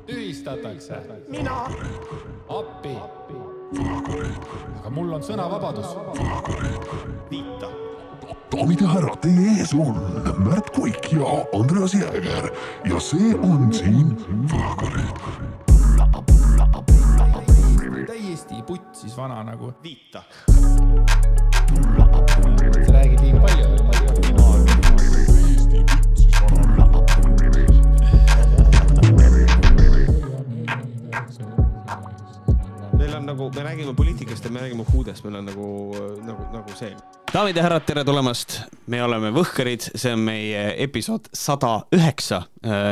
Tühistatakse. Mina. Appi. Aga mul on sõnavabadus. Viita. Daamid ja härrad, teie ees on Märt Kuik ja Andreas Jääger ja see on siin Täiesti putsis vana nagu. Viita. Sa räägid liiga palju. Meil on nagu, me räägime poliitikast ja me räägime huudest, meil on nagu see. Daamid ja härrad, tere tulemast. Me oleme Võhkarid, see on meie episood 109.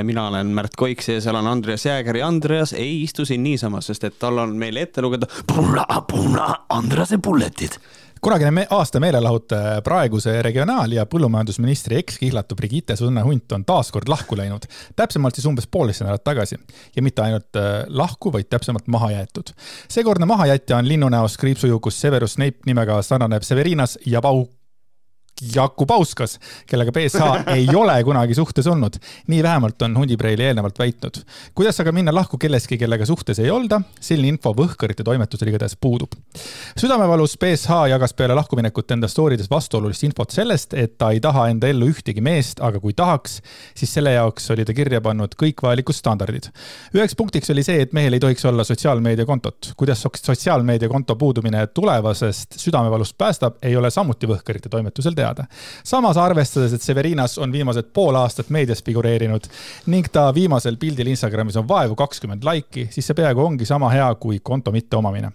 Mina olen Märt Koik, seal on Andreas Jääger ja Andreas ei istu siin niisama, sest et tal on meile ette lugeda Andrease bulletid. Kunagine aasta meelelahute praeguse regionaal- ja põllumajandusministri ekskihlatu Brigitte Sunne-Hunt on taaskord lahku läinud. Täpsemalt siis umbes poolest nädalat tagasi. Ja mitte ainult lahku, vaid täpsemalt maha jäetud. Seekordne mahajätja on linnunäos kriipsujukus Severus Snape nimega sarnaneb Severinas ja Jakub Auskas, kellega BSH ei ole kunagi suhtes olnud. Nii vähemalt on Hundipreili eelnevalt väitnud. Kuidas aga minna lahku kelleski, kellega suhtes ei olda? Selline info Võhkarite toimetusel igatahes puudub. Südamevalus BSH jagas peale lahkuminekut enda stoorides vastuolulist infot sellest, et ta ei taha enda ellu ühtegi meest, aga kui tahaks, siis selle jaoks oli ta kirja pannud kõik vajalikud standardid. Üheks punktiks oli see, et mehel ei tohiks olla sotsiaalmeediakontot. Kuidas sotsiaalmeediakonto puudumine tulevasest südamevalust päästab, ei ole samuti Võhkarite toimetusel teada. Samas arvestades, et Severinas on viimased pool aastat meedias figureerinud ning ta viimasel pildil Instagramis on vaevu 20 laiki, siis see peaaegu ongi sama hea kui konto mitte omamine.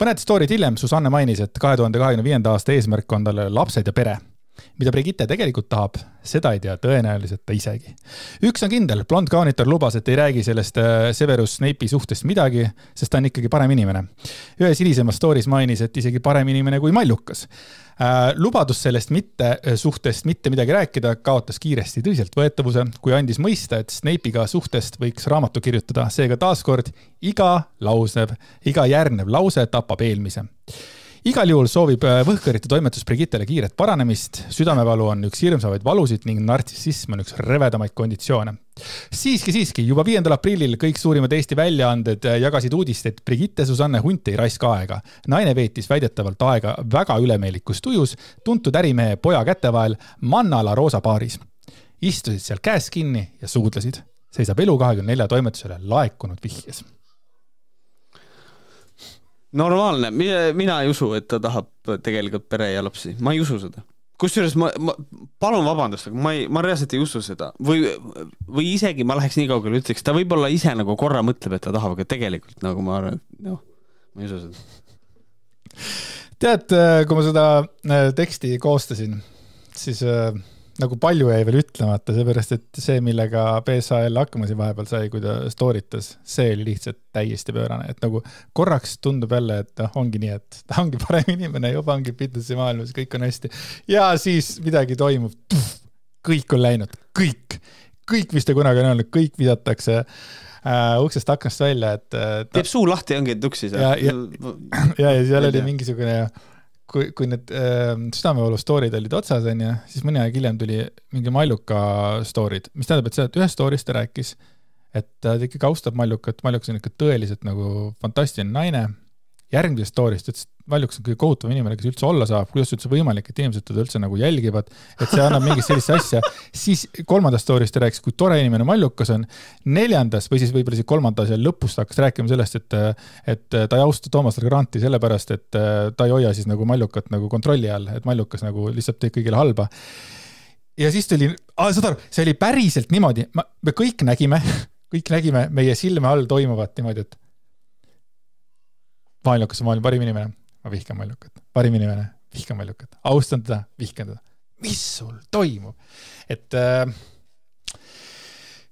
Mõned stoorid hiljem Susanne mainis, et 2025. aasta eesmärk on talle lapsed ja pere. Mida Brigitte tegelikult tahab, seda ei tea tõenäoliselt ta isegi. Üks on kindel, blond kaunitar lubas, et ei räägi sellest Severus Snape'i suhtest midagi, sest ta on ikkagi parem inimene. Ühes hilisemas stories mainis, et isegi parem inimene kui mallukas. Lubadus sellest suhtest mitte midagi rääkida kaotas kiiresti tõsiselt võetavuse, kui andis mõista, et Snape'iga suhtest võiks raamatu kirjutada. Seega taaskord iga järgnev lause tapab eelmise. Igal juhul soovib Võhkarite toimetus Brigittele kiiret paranemist, südamevalu on üks hirmsavaid valusid ning nartsissism on üks revedamaid konditsioone. Siiski, juba 5. aprillil kõik suurimad Eesti väljaanded jagasid uudist, et Brigitte Sunne-Hunt ei raiska aega. Naine veetis väidetavalt aega väga ülemeelikus tujus, tuntud ärimehe poja käte vahel Mannala Roosa baaris. Istusid seal käes kinni ja suudlesid. Seisab Elu24 toimetusele laekunud vihjes. Normaalne, mina ei usu, et ta tahab tegelikult pere ja lapsi. Ma ei usu seda. Kusjuures ma palun vabandust, aga ma reaalselt ei usu seda. Või isegi ma läheks nii kaugele ütleks, ta võib-olla ise nagu korra mõtleb, et ta tahab, aga tegelikult nagu ma arvan, et ma ei usu seda. Tead, kui ma seda teksti koostasin, siis nagu palju jäi veel ütlemata, seepärast, et see, millega BSHL hakkamasin vahepeal sai, kui ta stooritas, see oli lihtsalt täiesti pöörane. Et nagu korraks tundub jälle, et ongi nii, et ta ongi parem inimene, juba ongi fitnessi maailmas, kõik on hästi. Ja siis midagi toimub, kõik on läinud, kõik, mis te kunagi on olnud, kõik visatakse uksest aknast välja. Teeb suu lahti, ongi tuksi seal. Ja seal oli mingisugune kui need südamevalu stoorid olid otsas, siis mõni aeg hiljem tuli mingi malluka stoorid, mis tähendab, et see, et ühes stoorist ta rääkis, et ta ikkagi austab mallukat, mallukas on ikka tõeliselt nagu fantastiline naine. Järgmises stoorist, et mallukas on kõige kohutav inimene, kes üldse olla saab, kuidas üldse võimalik, et inimesed teda üldse nagu jälgivad, et see annab mingit sellist asja. Siis 3. stoorist ta rääkis, kui tore inimene mallukas on. 4. või siis võib-olla 3. ja lõpust hakkas rääkima sellest, et ta ei austa Toomas Granti sellepärast, et ta ei hoia siis nagu mallukat nagu kontrolli all, et mallukas nagu lihtsalt teeb kõigile halba. Ja siis tuli, saad aru, see oli päriselt niimoodi, me kõik nägime meie silme all toimuvat niimoodi, et mallukas on maailma parim inimene, ma vihkan mallukat. Parim inimene, vihkan mallukat. Austan teda, vihkan teda. Mis sul toimub? Et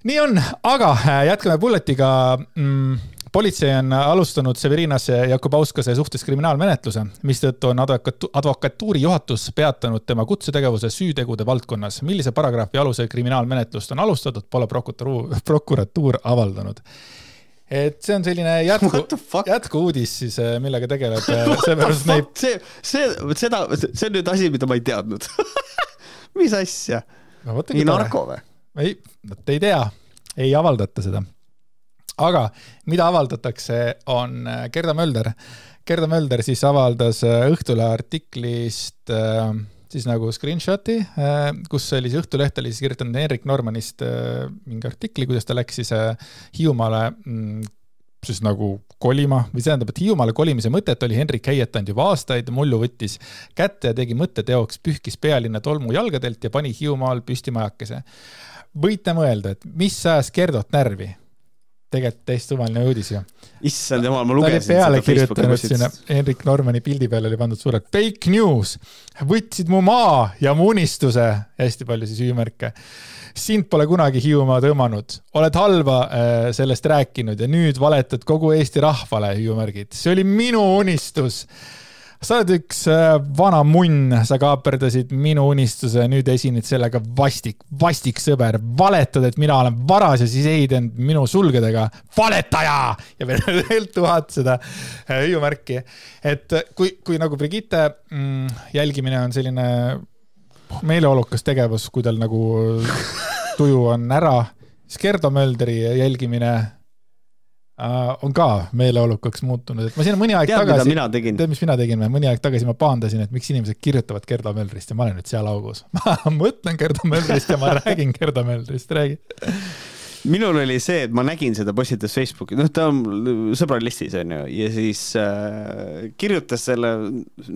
nii on, aga jätkame bulletiga. Politsei on alustanud Severinas ja Jakub Auskase suhtes kriminaalmenetluse, mistõttu on advokatuuri juhatus peatanud tema kutsetegevuse süütegude valdkonnas. Millise paragrahvi alusel kriminaalmenetlust on alustatud, pole prokuratuur avaldanud. Et see on selline jätku uudis, siis, millega tegeleb Severus Snape. See on nüüd asi, mida ma ei teadnud. Mis asja? Nii narko või? Nad ei tea, ei avaldata seda. Aga mida avaldatakse on Gerda Mölder. Gerda Mölder siis avaldas Õhtule artiklist siis nagu screenshoti, kus oli see Õhtuleht oli siis kirjutanud Henrik Normanist mingi artikli, kuidas ta läks siis Hiiumaale siis nagu kolima, või see tähendab, et Hiiumaale kolimise mõtet oli Henrik heietanud juba aastaid, mullu võttis kätte ja tegi mõtteteoks, pühkis pealinna tolmu jalgadelt ja pani Hiiumaal püsti majakese. Võite mõelda, et mis ajas Gerdot närvi? Tegelikult täiesti suvaline uudis ju. Issand jumal, ma lugesin seda Facebooki sinna Henrik Normani pildi peale oli pandud suurelt fake news, võtsid mu maa ja mu unistuse, hästi palju siis hüümärke. Sind pole kunagi Hiiumaa tõmmanud, oled halba sellest rääkinud ja nüüd valetad kogu Eesti rahvale hüümärgid. See oli minu unistus. Sa oled üks vana munn, sa kaaperdasid minu unistuse, nüüd esinid sellega vastik sõber, valetad, et mina olen varas ja siis ehidend minu sulgedega, valetaja! Ja veel 1000 seda hüüumärki. Et kui nagu Brigitte jälgimine on selline meeleolukas tegevus, kui tal nagu tuju on ära, siis Gerda Mölderi jälgimine on ka meeleolukaks muutunud. Et ma siin mõni aeg tagasi, mis mina tegin, mõni aeg tagasi ma paandasin, et miks inimesed kirjutavad Gerda Möldrist ja ma olen nüüd seal augus. Ma mõtlen Gerda Möldrist ja ma räägin Gerda Möldrist. Minul oli see, et ma nägin seda postitas Facebooki, ta on sõbralistis on ju, ja siis kirjutas selle,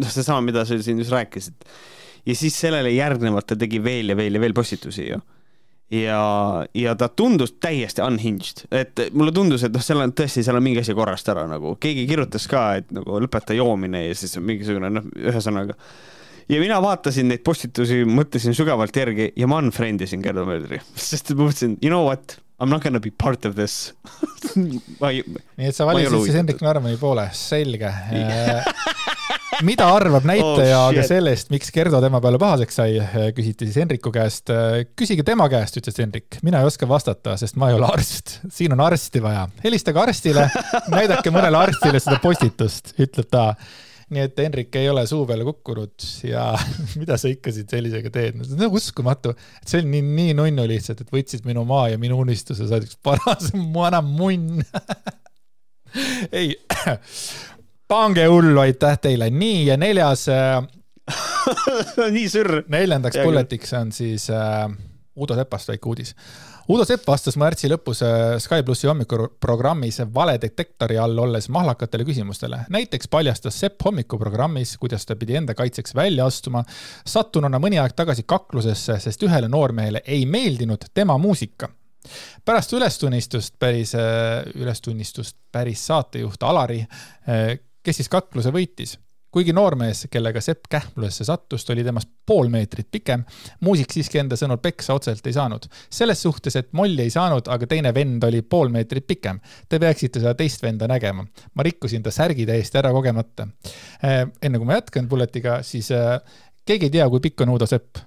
see sama, mida sa siin just rääkisid. Ja siis sellele järgnevalt ta tegi veel ja veel postitusi ju. Ja ta tundus täiesti unhinged, et mulle tundus, et seal on tõesti seal on mingi asi korrast ära nagu. Keegi kirjutas ka, et nagu lõpeta joomine ja siis mingisugune ühesõnaga. Ja mina vaatasin neid postitusi, mõtlesin sügavalt järgi ja ma unfriendisin Gerda Möldri, sest mõtlesin, you know what, I'm not gonna be part of this. Nii et sa valisid siis Henrik Normani poole, selge. Mida arvab näitaja aga sellest, miks Gerdo tema peale pahaseks sai, küsiti siis Henriku käest. Küsige tema käest, ütles Henrik. Mina ei oska vastata, sest ma ei ole arst. Siin on arsti vaja. Helistage arstile, näidake mõnele arstile seda postitust, ütleb ta. Nii et Henrik ei ole suu peale kukkunud ja mida sa ikka siit sellisega teed? See on uskumatu, et see on nii nunnu lihtsalt, et võtsid minu maa ja minu unistuse, sa oled üks paras muana munn. Ei, pange hullu, aitäh teile. Nii ja neljas nii sürr. Neljandaks bulletiks on siis Udo Sepast väike uudis. Udo Sepp vastas märtsi lõpus Sky Plussi hommikuprogrammis valedetektori all olles mahlakatele küsimustele. Näiteks paljastas Sepp hommikuprogrammis, kuidas ta pidi enda kaitseks välja astuma, sattununa mõni aeg tagasi kaklusesse, sest ühele noormehele ei meeldinud tema muusika. Pärast ülestunnistust päris saatejuht Alari, kes siis kakluse võitis. Kuigi noormees, kellega Sepp kähmlusesse sattust, oli temast 0,5 meetrit pikem, muusik siiski enda sõnul peksa otselt ei saanud. Selles suhtes, et molli ei saanud, aga teine vend oli 0,5 meetrit pikem. Te peaksite seda teist venda nägema. Ma rikkusin ta särgi täiesti ära kogemata. Enne kui ma jätkan bulletiga, siis keegi ei tea, kui pikk on Udo Sepp.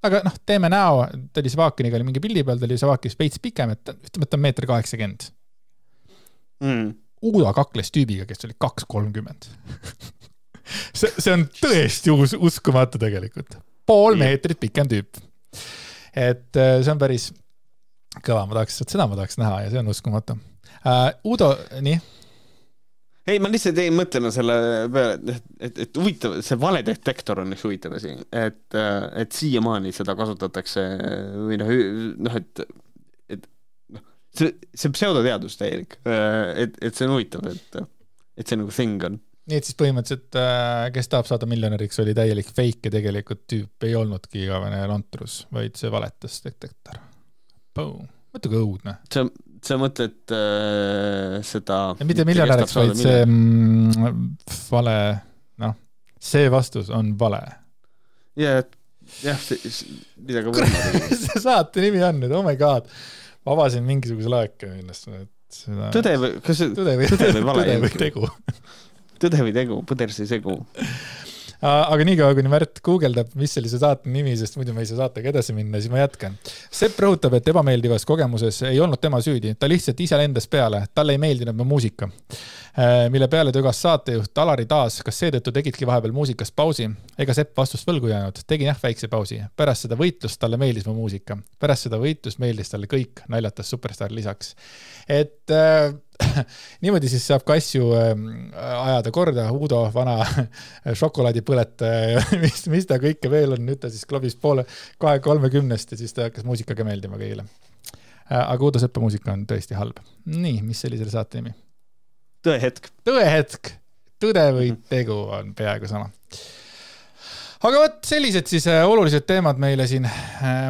Aga teeme näo, ta oli Savakiniga oli mingi pildi peal, ta oli Savakis veits pikem, et ütleme, et ta on 1,80 m. Udo kakles tüübiga, kes oli 2,30 See on tõesti uskumatu tegelikult. 0,5 meetrit pikem tüüp. Et see on päris kõva, seda ma tahaks näha ja see on uskumatu. Udo, nii? Ei, ma lihtsalt ei mõtlema selle peale, et huvitav, see valedetektor on üks huvitav asi, et siiamaani seda kasutatakse või see pseudoteadus täielik, et see on huvitav, et see nagu thing on. Nii et siis põhimõtteliselt, kes tahab saada miljonäriks, oli täielik fake ja tegelikult tüüp ei olnudki igavene lontrus, vaid see valetas detektor. Mõtle kui õudne. Sa mõtled seda... Ja mitte miljonäriks, vaid see vale, see vastus on vale. Jah, mida ka võrma. See saate nimi on nüüd, oh my god. Ma avasin mingisuguse laeka millest. Tõde või vale? Tõde või tegu. Tõde või tegu, põdersi segu. Aga nii kaua, kuni Märt guugeldab, mis oli see saate nimi, sest muidu me ei saa saatega edasi minna, siis ma jätkan. Sepp rõhutab, et ebameeldivas kogemuses ei olnud tema süüdi. Ta lihtsalt ise lendas peale. Talle ei meeldinud mu muusika. mille peale tögas saatejuht Alari Taas, kas seetõttu tegidki vahepeal muusikast pausi? Ega Sepp vastust võlgu jäänud. Tegin jah väikse pausi. Pärast seda võitlust talle meeldis mu muusika. Pärast seda võitlust meeldis talle kõik, naljatas Superstar lisaks. Et niimoodi siis saab ka asju ajada korda. Udo, vana šokolaadipõlet, mis ta kõike veel on. Nüüd ta siis klobis 2:30 ja siis ta hakkas muusikaga meeldima kõigile. Aga Udo Seppa muusika on tõesti halb. Nii, mis oli selle saate nimi? Tõehetk. Tõehetk. Tõde või tegu on peaaegu sama. Aga võt, sellised siis olulised teemad meile siin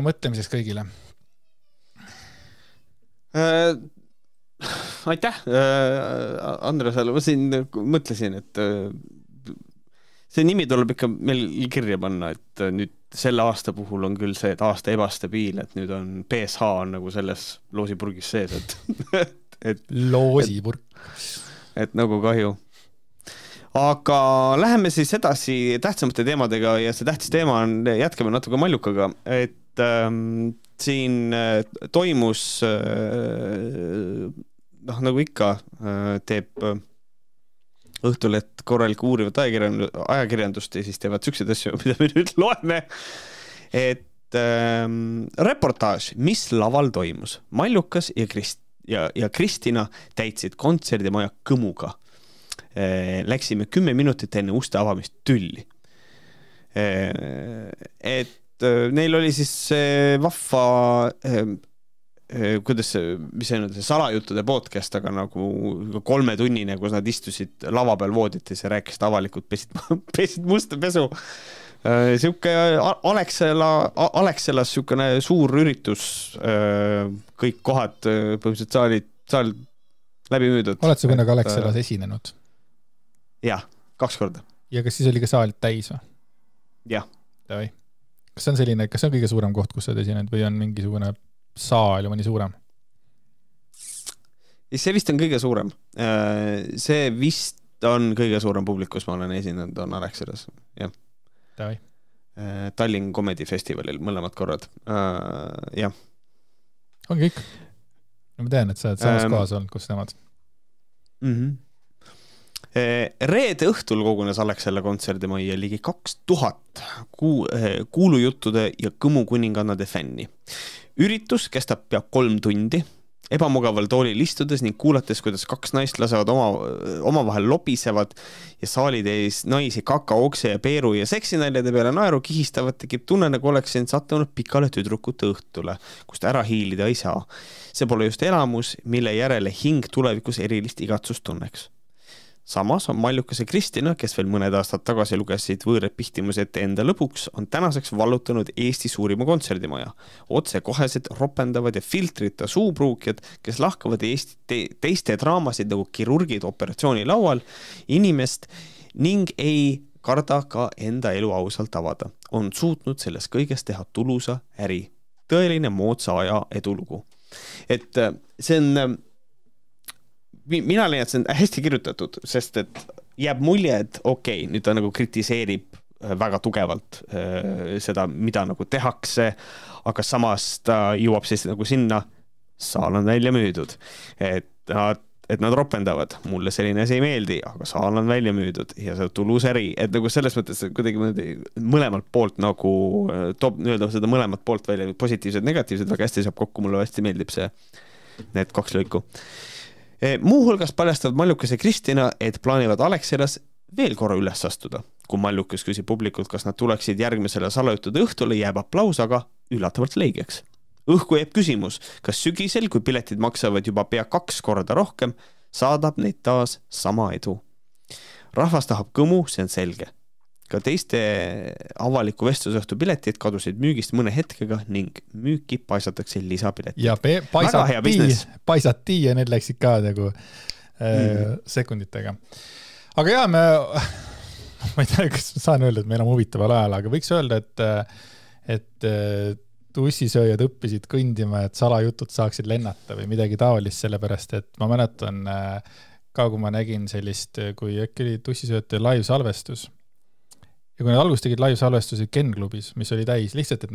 mõtlemiseks kõigile. Aitäh, Andresele. Ma siin mõtlesin, et see nimi tuleb ikka meil kirja panna, et nüüd selle aasta puhul on küll see, et aasta ebastabiil, et nüüd on PSH on nagu selles loosipurgis sees, et loosipurg. Et nagu kahju. Aga läheme siis edasi tähtsamate teemadega ja see tähtis teema on, jätkame natuke Maljukaga, et siin toimus, nagu ikka teeb Õhtuleht korralik uurivat ajakirjandust ja siis teevad sükseid asju, mida me nüüd loeme, et reportaaž, mis laval toimus. Maljukas ja Kristina täitsid kontserdimaja Kõmuga. Läksime 10 minutit enne uste avamist tülli. Et neil oli siis vahva, mis see nüüd, see salajuttude podcast, aga nagu 3-tunnine, kus nad istusid lava peal voodites ja rääkisid avalikult, pesid musta pesu. Siuke Alexelas siukene suur üritus, kõik kohad põhimõtteliselt saal läbi müüdud. Oled sa kunagi Alexelas esinenud? Jah, 2 korda. Ja kas siis oli ka saal täis või? Jah. Kas see on kõige suurem koht, kus sa esinenud või on mingisugune saal ja mõni suurem? See vist on kõige suurem. See vist on kõige suurem publik, kus ma olen esinenud, on Alexelas. Jah. Tallinn Comedy Festivalil mõlemad korrad. Jah. On kõik. Ma tean, et sa oled samas kohas olnud, kus nemad. Reede õhtul kogunes Alexela kontserdimajja ligi 2000 kuulujuttude ja Kõmu kuningannade fänni. Üritus kestab pea 3 tundi. Ebamugaval toolil istudes ning kuulates, kuidas 2 naist lasevad omavahel lobisevad ja saalid ees naisi kakaokse ja peeru ja seksinaljade peale naeru kihistavad, tekib tunne, nagu oleks end sattunud pikale tüdrukute õhtule, kust ära hiilida ei saa. See pole just elamus, mille järele hing tulevikus erilist igatsust tunneks. Samas on Maljukase Kristina, kes veel mõned aastad tagasi lugesid võõrad pihtimus ette enda lõpuks, on tänaseks vallutanud Eesti suurima kontserdimaja. Otse kohesed ropendavad ja filtrita suupruukjad, kes lahkavad Eesti teiste draamasid nagu kirurgid operatsiooni laual, inimest ning ei karda ka enda elu ausalt avada. On suutnud selles kõiges teha tulusa äri. Tõeline moodsa aja edulugu. Et see on... Mina leian, et see on hästi kirjutatud, sest et jääb mulje, et okei, nüüd ta nagu kritiseerib väga tugevalt seda, mida nagu tehakse, aga samas ta jõuab siis nagu sinna, saal on välja müüdud, et nad ropendavad, mulle selline asi ei meeldi, aga saal on välja müüdud ja see tulus äri, et nagu selles mõttes kuidagi mõlemalt poolt nagu toob seda mõlemalt poolt välja positiivsed, negatiivsed, väga hästi saab kokku, mulle hästi meeldib see need 2 lõiku. Muuhulgas paljastavad Maljukas ja Kristina, et plaanivad Alexelas veel korra üles astuda. Kui Maljukas küsib publikult, kas nad tuleksid järgmisele salajutude õhtule, jääb aplaus aga üllatavalt leigeks. Õhku jääb küsimus, kas sügisel, kui piletid maksavad juba pea 2 korda rohkem, saadab neid taas sama edu. Rahvas tahab Kõmu, see on selge. Ka teiste avaliku vestlusõhtu piletid kadusid müügist mõne hetkega ning müüki paisatakse lisapiletid. Ja paisati ja need läksid ka nagu sekunditega. Aga jaa, ma ei tea, kas saan öelda, et meil on huvitaval ajal, aga võiks öelda, et tussisööjad õppisid kõndima, et salajutud saaksid lennata või midagi taolist, sellepärast, et ma mäletan ka, kui ma nägin sellist, kui äkki oli tussisööjate live-salvestus. Ja kui nad alguses tegid live-salvestusi Ken klubis, mis oli täis, lihtsalt, et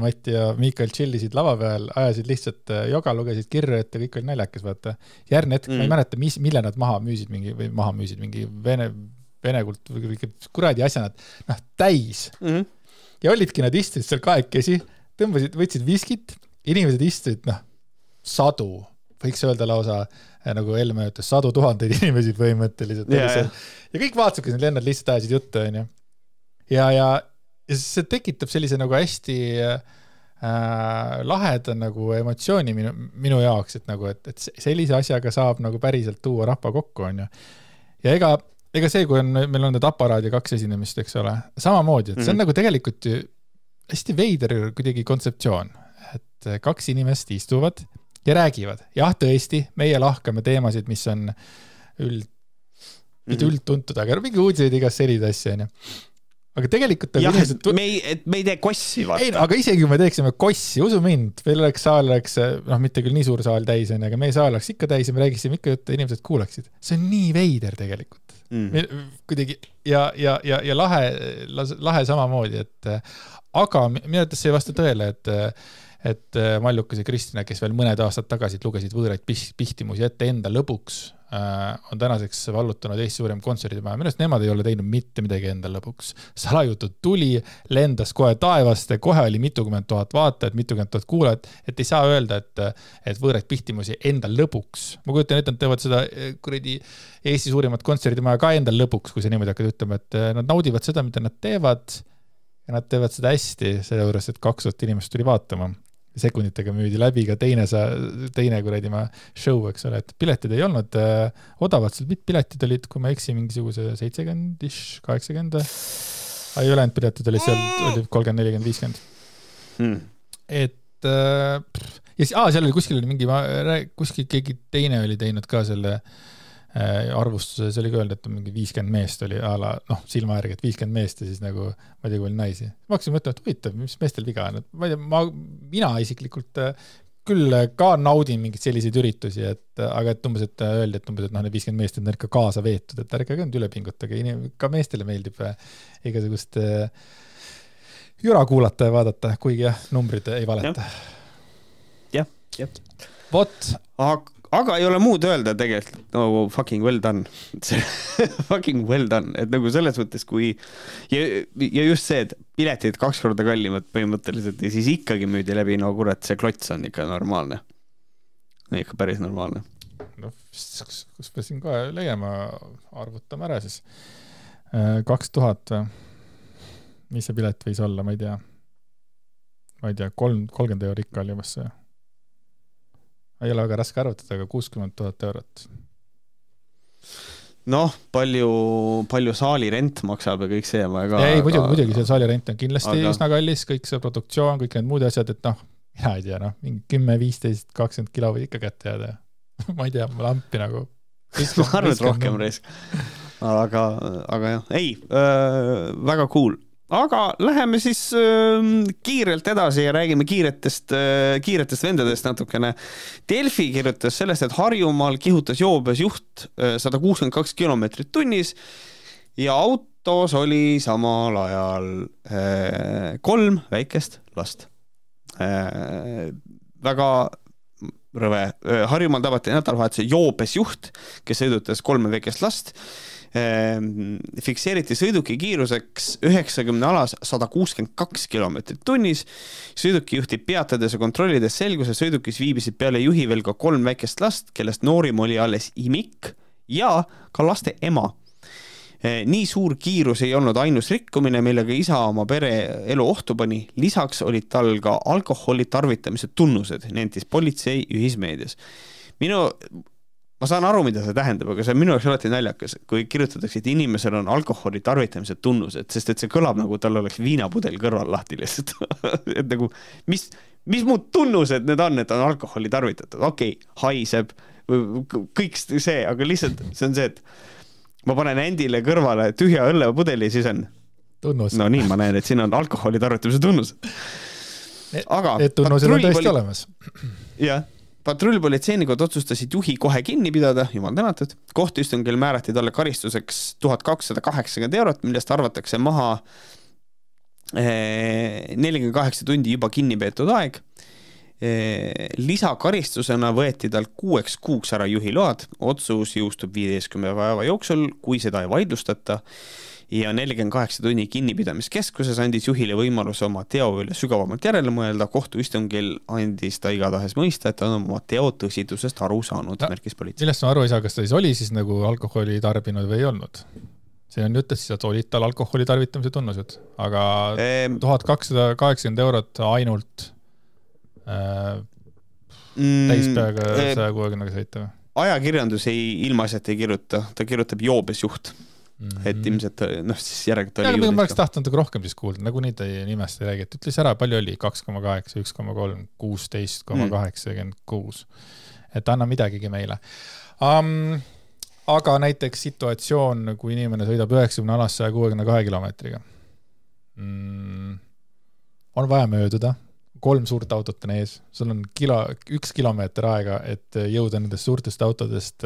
Mati ja Miikael chillisid lava peal, ajasid lihtsalt joga, lugesid kirju, et kõik oli naljakas, vaata. Järgne hetk, ma ei mäleta, mille nad maha müüsid mingi vene kult, kuradi asja nad täis. Ja olidki nad istusid seal kahekesi, võtsid viskit, inimesed istusid, sadu, võiks öelda lausa, nagu Helme ütles, 100 000 inimesi põhimõtteliselt. Ja kõik vaatasid, kus need lennad lihtsalt ajasid juttu, on ju. Ja see tekitab sellise nagu hästi laheda nagu emotsiooni minu jaoks, et sellise asjaga saab nagu päriselt tuua rahva kokku, on ju. Ja ega see, kui meil on need aparaad ja 2 esinemist, eks ole, samamoodi, et see on nagu tegelikult ju hästi veider kuidagi kontseptsioon, et 2 inimest istuvad ja räägivad. Jah, tõesti, meie lahkame teemasid, mis on üldtuntud, aga mingi uudiseid igas selliseid asja, on ju. Aga tegelikult jah, me ei tee kossi, vaata. Ei, aga isegi kui me teeksime kossi, usu mind, meil saal oleks, mitte küll nii suur saal täis, aga meie saal oleks ikka täis ja me räägiksime ikka juttu, inimesed kuulaksid. See on nii veider tegelikult. Kuidagi, ja lahe samamoodi, aga minu arvates see ei vasta tõele, et Mallukas ja Kristina, kes veel mõned aastad tagasi lugesid võõraid pihtimusi ette enda lõpuks, on tänaseks vallutanud Eesti suurim kontserdimaja. Minu arust nemad ei ole teinud mitte midagi enda lõpuks. Salajutud tuli, lendas kohe taevast, kohe oli mitukümmend tuhat vaatajat, mitukümmend tuhat kuulajat, et ei saa öelda, et võõraid pihtimusi enda lõpuks. Ma kujutan, et nad teevad seda kuradi Eesti suurimat kontserdimaja ka enda lõpuks, kui see niimoodi hakkad ütlema, et nad naudivad seda, mida nad teevad ja nad teevad seda hästi, selle juures, et 2000 inimest tuli vaatama. Sekunditega müüdi läbi ka teine kuradi show, eks ole, et piletid ei olnud odavalt, piletid olid, kui ma eksi, mingisuguse 70-ish, 80, ei ülejäänud piletid oli seal, oli 30, 40, 50. Et seal oli kuskil keegi teine oli teinud ka selle arvustuse, see oli ka öelnud, et mingi 50 meest oli silma järgi, et 50 meest ja siis nagu, ma ei tea, kui oli naisi. Ma hakkasin mõtlema, et huvitav, mis meestel viga on. Ma ei tea, mina isiklikult küll ka naudin mingid selliseid üritusi, aga et umbes, et öeldi, et need 50 meest on ikka kaasa veetud, et ärge üle pingutage, ka meestele meeldib igasugust jura kuulata ja vaadata, kuigi numbrid ei valeta. Jah. Vot. Aga ei ole muud öelda tegelikult, fucking well done. Fucking well done, et nagu selles mõttes, kui ja just see, et piletid 2 korda kallimad põhimõtteliselt ja siis ikkagi müüdi läbi, kurat, see klots on ikka normaalne. Ikka päris normaalne. Kus me siin kohe leiame, arvutame ära siis. 2000, mis see pilet võis olla, ma ei tea, 30 euro ikka oli umbes see. Ei ole väga raske arvutada, aga 60 000 eurot. Palju saali rent maksab ja kõik see. Ei, muidugi see saali rent on kindlasti üsna kallis, kõik see produktsioon, kõik need muud asjad, et mina ei tea, mingi 10, 15, 20 kilo või ikka kätte jääda. Ma ei tea, lampi nagu. Ma arvan, et rohkem reisk. Aga jah, ei, väga cool. Aga läheme siis kiirelt edasi ja räägime kiiretest vendadest natukene. Delfi kirjutas sellest, et Harjumaal kihutas joobes juht 162 kilomeetrit tunnis ja autos oli samal ajal 3 väikest last. Väga rõve. Harjumaal tabati nädalavahetuse joobes juht, kes sõidutas 3 väikest last. Fikseeriti sõiduki kiiruseks 90 alas 162 kilomeetrit tunnis. Sõiduki juhti peatades ja kontrollides selguse, sõidukis viibisid peale juhi veel ka 3 väikest last, kellest noorim oli alles imik ja ka laste ema. Nii suur kiirus ei olnud ainus rikkumine, millega isa oma pere elu ohtu pani. Lisaks olid tal ka alkoholi tarvitamise tunnused, nentis politsei ühismeedias. Ma saan aru, mida see tähendab, aga see on minu jaoks alati naljakas, kui kirjutatakse, et inimesel on alkoholi tarvitamise tunnused, sest et see kõlab nagu tal oleks viinapudel kõrval lahti lihtsalt. Et nagu, mis muud tunnused need on, et on alkoholi tarvitatud? Okei, haiseb, kõik see, aga lihtsalt see on see, et ma panen endile kõrvale tühja õllevapudeli, siis on tunnus. No nii, ma näen, et siin on alkoholi tarvitamise tunnused. Aga et tunnused on tõesti olemas. Jah. Patrullpolitseinikud otsustasid juhi kohe kinni pidada, jumal tänatud. Kohtuistungil määrati talle karistuseks 1280 eurot, millest arvatakse maha 48 tundi juba kinni peetud aeg. Lisakaristusena võeti tal 6 kuuks ära juhiload, otsus jõustub 15 päeva jooksul, kui seda ei vaidlustata ja 48 tunni kinnipidamiskeskuses andis juhile võimaluse oma teo üle sügavamalt järele mõelda, kohtuistungil andis ta igatahes mõista, et on oma teo tõsidusest aru saanud, märkis politsei. Millest ma aru ei saa, kas ta siis oli siis nagu alkoholi tarbinud või ei olnud? See on jutt, et siis olid tal alkoholi tarvitamise tunnused, aga 1280 eurot ainult täispeaga 160 sõita. Ajakirjandus ilmaasjalt ei kirjuta, ta kirjutab joobes juht. Et ilmselt, siis järelikult oli juht. Ma oleks tahtnud rohkem siis kuulda, nagu nii ta nimest ei räägi, et ütles ära, palju oli 2,8, 1,3, 16,86. Et anna midagigi meile. Aga näiteks situatsioon, kui inimene sõidab 90 alas 162 kilomeetriga. On vaja mööduda. 3 suurt autot on ees, sul on 1 kilomeeter aega, et jõuda nendest suurtest autodest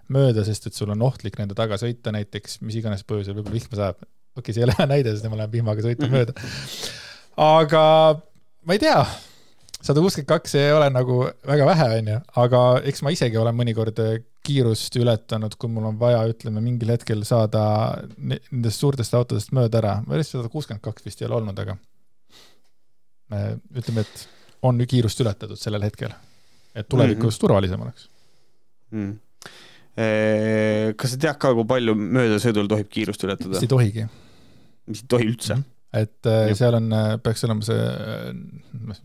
mööda, sest et sul on ohtlik nende taga sõita näiteks, mis iganes põhjusel, võib-olla vihma saab. Okei, see ei ole näide, sest ma lähen vihmaga sõita mööda. Aga ma ei tea, 162 ei ole nagu väga vähe, aga eks ma isegi olen mõnikord kiirust ületanud, kui mul on vaja, ütleme, mingil hetkel saada nendest suurtest autodest mööda ära. Ma 162 vist ei ole olnud, aga ütleme, et on kiirust ületatud sellel hetkel, et tulevikus turvalisem oleks. Kas sa tead ka, kui palju möödasõidul tohib kiirust ületada? Mis ei tohigi. Mis ei tohi üldse? Et seal on, peaks olema see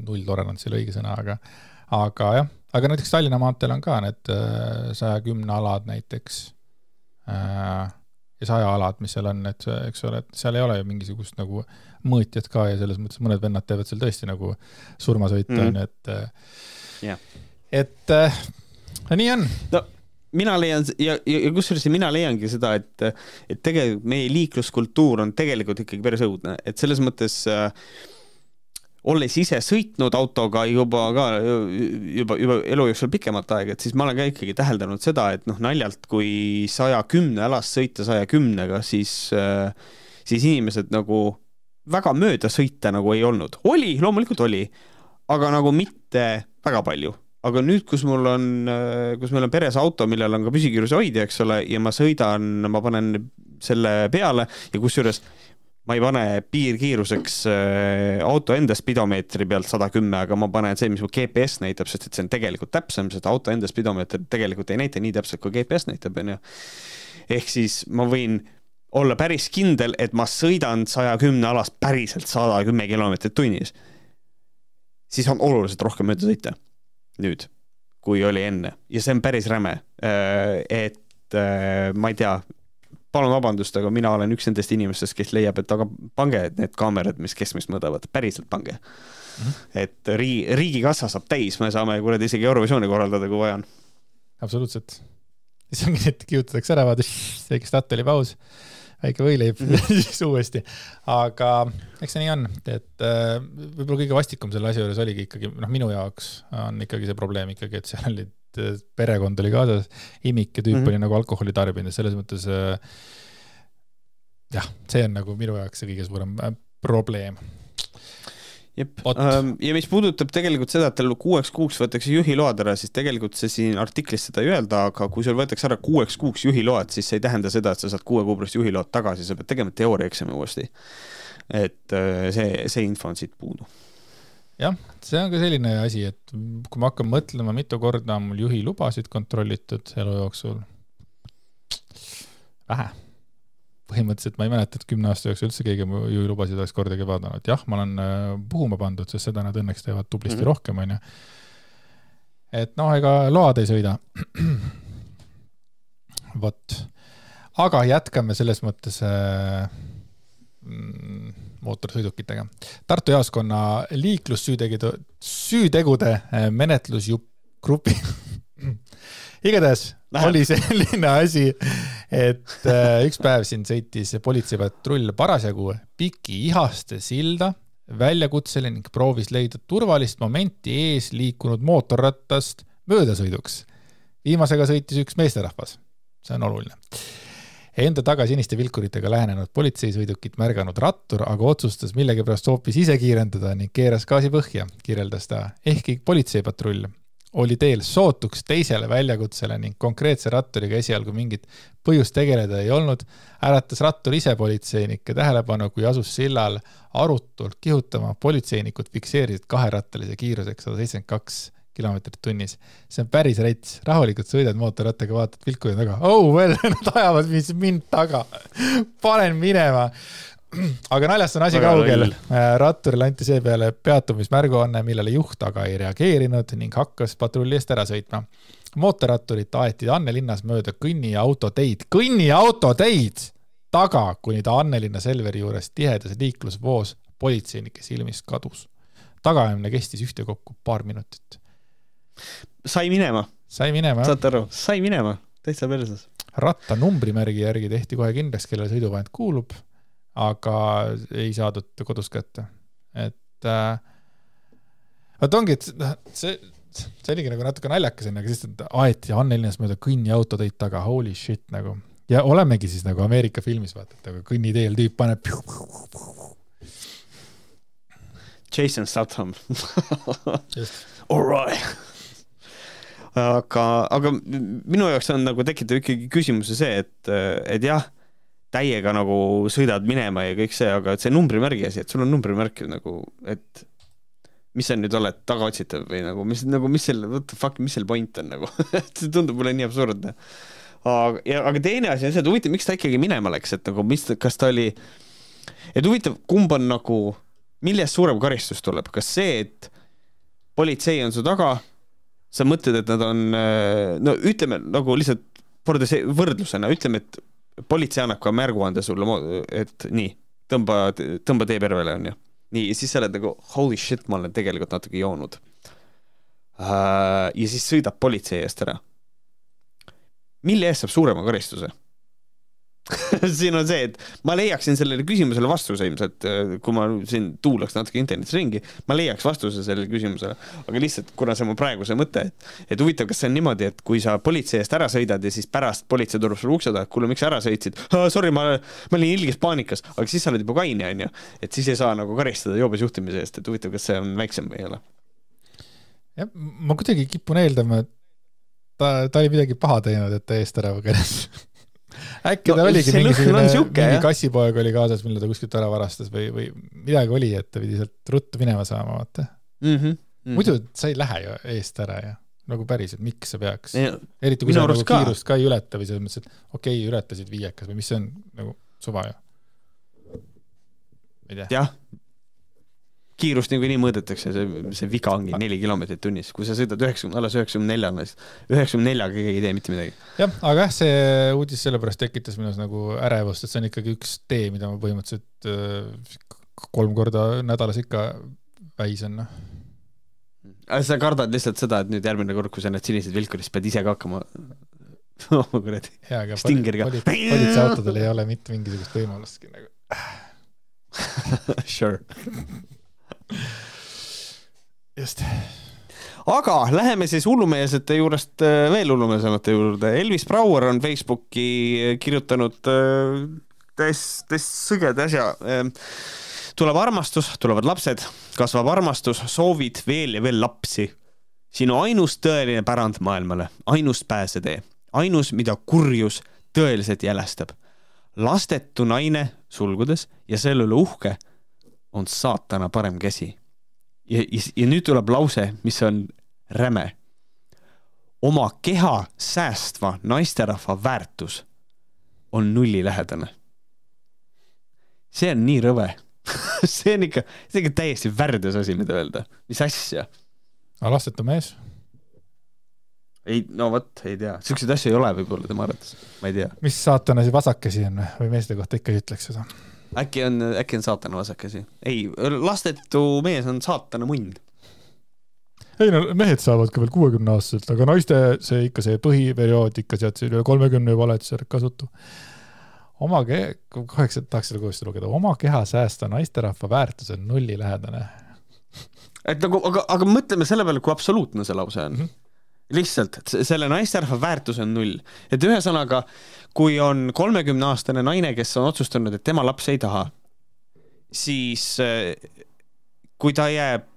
nulltolerants, see oli õige sõna, aga jah, aga näiteks Tallinna maanteel on ka need 110 alad näiteks ja 100 alad, mis seal on, et eks ole, et seal ei ole ju mingisugust nagu mõõtjad ka ja selles mõttes mõned vennad teevad seal tõesti nagu surmasõita, et nii on. No, mina leian, ja kusjuures mina leiangi seda, et tegelikult meie liikluskultuur on tegelikult ikkagi päris õudne, et selles mõttes olles ise sõitnud autoga juba elu jooksul pikemat aega, et siis ma olen ka ikkagi täheldanud seda, et naljalt, kui 110 alast sõita 110-ga, siis inimesed nagu väga mööda sõita nagu ei olnud. Loomulikult oli, aga nagu mitte väga palju. Aga nüüd, kus meil on peres auto, millel on ka püsikiiruse hoidja, eks ole, ja ma panen selle peale ja kusjuures ma ei pane piirkiiruseks auto enda spidomeetri pealt 110, aga ma panen see, mis mu GPS näitab, sest et see on tegelikult täpsem, sest auto enda spidomeetri tegelikult ei näita nii täpselt, kui GPS näitab. Ehk siis ma võin olla päris kindel, et ma sõidan 110 alast päriselt 110 kilomeetrit tunnis. Siis on oluliselt rohkem mööda sõita nüüd, kui oli enne. Ja see on päris räme. Et ma ei tea, palun vabandust, aga mina olen üks nendest inimestest, kes leiab, et aga pange need kaamerad, mis keskmist mõõdavad, päriselt pange. Et riigi kassa saab täis, me saame isegi Eurovisiooni korraldada, kui vaja on. Absoluutselt. Siis ongi, et kiutatakse ära, vaata, väike stateli paus, väike võileib siis uuesti. Aga eks see nii on, et võib-olla kõige vastikum selle asja juures oligi ikkagi, minu jaoks on ikkagi see probleem ikkagi, et seal olid perekond oli kaasas, imik ja tüüp oli nagu alkoholi tarbinud, selles mõttes jah, see on nagu minu jaoks see kõige suurem probleem. Jep. Ja mis puudutab tegelikult seda, et tal 6 kuuks võetakse juhiload ära, siis tegelikult see siin artiklis seda ei öelda, aga kui sul võetakse ära 6 kuuks juhiload, siis see ei tähenda seda, et sa saad 6 kuu pärast juhiload tagasi, sa pead tegema teooriaeksami uuesti. Et see info on siit puudu. Jah, see on ka selline asi, et kui ma hakkan mõtlema, mitu korda on mul juhilubasid kontrollitud elu jooksul, vähe. Põhimõtteliselt ma ei mäleta, et 10 aasta jooksul üldse keegi juhilubasid oleks kordagi vaadanud. Jah, ma olen puhuma pandud, sest seda nad õnneks teevad tublisti rohkem. Et ega load ei sõida. Vot. Aga jätkame selles mõttes mootorsõidukitega. Tartu Jaaskonna liiklussüütegude menetlusgrupi igatahes oli selline asi, et üks päev siin sõitis politseipatrull parasjagu Piki Ihaste silda väljakutsele ning proovis leida turvalist momenti ees liikunud mootorrattast möödasõiduks. Viimasega sõitis üks meesterahvas. See on oluline. Enda taga siniste vilkuritega lähenenud politseisõidukit märganud rattur, aga otsustas millegipärast hoopis ise kiirendada ning keeras gaasi põhja, kirjeldas ta. Ehkki politseipatrull oli teel sootuks teisele väljakutsele ning konkreetse ratturiga esialgu mingit põhjust tegeleda ei olnud, äratas rattur ise politseinike tähelepanu, kui asus sillal arutult kihutama. Politseinikud fikseerisid kaherattalise kiiruseks 172 kilomeetrit tunnis. See on päris rets. Rahulikult sõidad mootorrattaga, vaatad vilkuja taga. Nad ajavad mind taga. Panen minema. Aga naljast on asi kaugel. Ratturile anti see peale peatumismärguanne, millele juht aga ei reageerinud ning hakkas patrulli eest ära sõitma. Mootorratturit aeti Annelinnas mööda kõnniautoteid taga, kuni ta Annelinna Selveri juures tihedas liiklusvoos politseinike silmist kadus. Tagaajamine kestis ühte kokku paar minutit. Sai minema. Saate aru? Sai minema. Täitsa perses. Ratta numbrimärgi järgi tehti kohe kindlaks, kellele sõiduvahend kuulub, aga ei saadud kodus kätte. Ongi, et see oligi nagu natuke naljakas, aga siis aeti Annelinnas mööda kõnniautoteid taga, holy shit nagu. Ja olemegi siis nagu Ameerika filmis, vaata, aga kõnniteel tüüp paneb Jason Statham. Just. All right. Aga minu jaoks on nagu tekitab ikkagi küsimuse see, et jah, täiega nagu sõidad minema ja kõik see, aga see numbrimärgi asi, et sul on numbrimärk nagu, et mis sa nüüd oled tagaotsitav või nagu, mis selle point on nagu, see tundub mulle nii absurdne. Aga teine asi on see, et huvitav, miks ta ikkagi minema läks, et nagu, kas ta oli, et huvitav, kumb on nagu, millest suurem karistus tuleb, kas see, et politsei on su taga, sa mõtled, et nad on, no ütleme nagu lihtsalt võrdlusena, ütleme, et politsei annab ka märguande sulle, et nii, tõmba tee pervele on ju. Nii, ja siis sa oled nagu, holy shit, ma olen tegelikult natuke joonud. Ja siis sõidab politsei eest ära. Mille eest saab suurema karistuse? Siin on see, et ma leiaksin sellele küsimusele vastuse ilmselt, kui ma siin tuulaks natuke internetis ringi, ma leiaks vastuse sellele küsimusele, aga lihtsalt, kuna see on mu praeguse mõte, et huvitav, kas see on niimoodi, et kui sa politsei eest ära sõidad ja siis pärast politsei turub sulle ukseda, et kuule, miks ära sõitsid? Sorry, ma olin ilges paanikas, aga siis sa oled juba kaine, on ju, et siis ei saa nagu karistada joobes juhtimise eest, et huvitav, kas see on väiksem või ei ole? Ja, ma kuidagi kipun eeldama, et ta oli midagi paha teinud, et ta eest ära võgenes. Äkki ta oligi mingi kassipoeg oli kaasas, mille ta kuskilt ära varastas või midagi oli, et ta pidi sealt ruttu minema saama, vaata. Muidu sa ei lähe ju eest ära ja nagu päriselt, miks sa peaks? Eriti kui sa nagu kiirust ka ei ületa või selles mõttes, et okei, ületasid 5 või mis see on nagu suva ju? Jah, kiirust nagu nii mõõdetakse, see viga ongi 4 kilomeetrit tunnis. Kui sa sõidad 94, 94 keegi ei tee mitte midagi. Jah, aga see uudis sellepärast tekitas minus nagu ärevust, et see on ikkagi üks tee, mida ma põhimõtteliselt 3 korda nädalas ikka väisen. Sa kardad lihtsalt seda, et nüüd järgmine kord, kui sa need sinised vilkuris, pead ise ka hakkama stingeriga. Politseiautodel ei ole mitte mingisugust võimalustki nagu. Sure. Just. Aga läheme siis hullumeelsete juurest veel hullumeelsemate juurde. Elvis Brouwer on Facebooki kirjutanud täiesti sõgede asja. Tuleb armastus, tulevad lapsed, kasvab armastus, soovid veel ja veel lapsi. Sinu ainus tõeline pärand maailmale, ainus pääsetee, ainus, mida kurjus tõeliselt jälestab. Lastetu naine sulgudes ja sellele uhke on saatana parem käsi. Ja nüüd tuleb lause, mis on räme. Oma keha säästva naisterahva väärtus on nullilähedane. See on nii rõve. See on ikka täiesti värdus asi, mida öelda. Mis asja? Lastetu mees? Ei, no võt, ei tea. Sükseid asju ei ole võib-olla tema arvates. Ma ei tea. Mis saatana see vasakesi on või meeste kohta ikka ütleks seda? Äkki on saatana vasakesi. Ei, lastetu mees on saatana mund. Ei, no mehed saavad ka veel 60 aastaselt, aga naiste see ikka see põhiperiood ikka sealt üle 30 juba oled see kasutu. Tahaks seda koostöö lugeda. Oma keha säästa naisterahva väärtus on nullilähedane. Et nagu, aga mõtleme selle peale, kui absoluutne see lause on. lihtsalt, selle naisterahva väärtus on 0. Et ühesõnaga, kui on 30-aastane naine, kes on otsustanud, et tema laps ei taha, siis kui ta jääb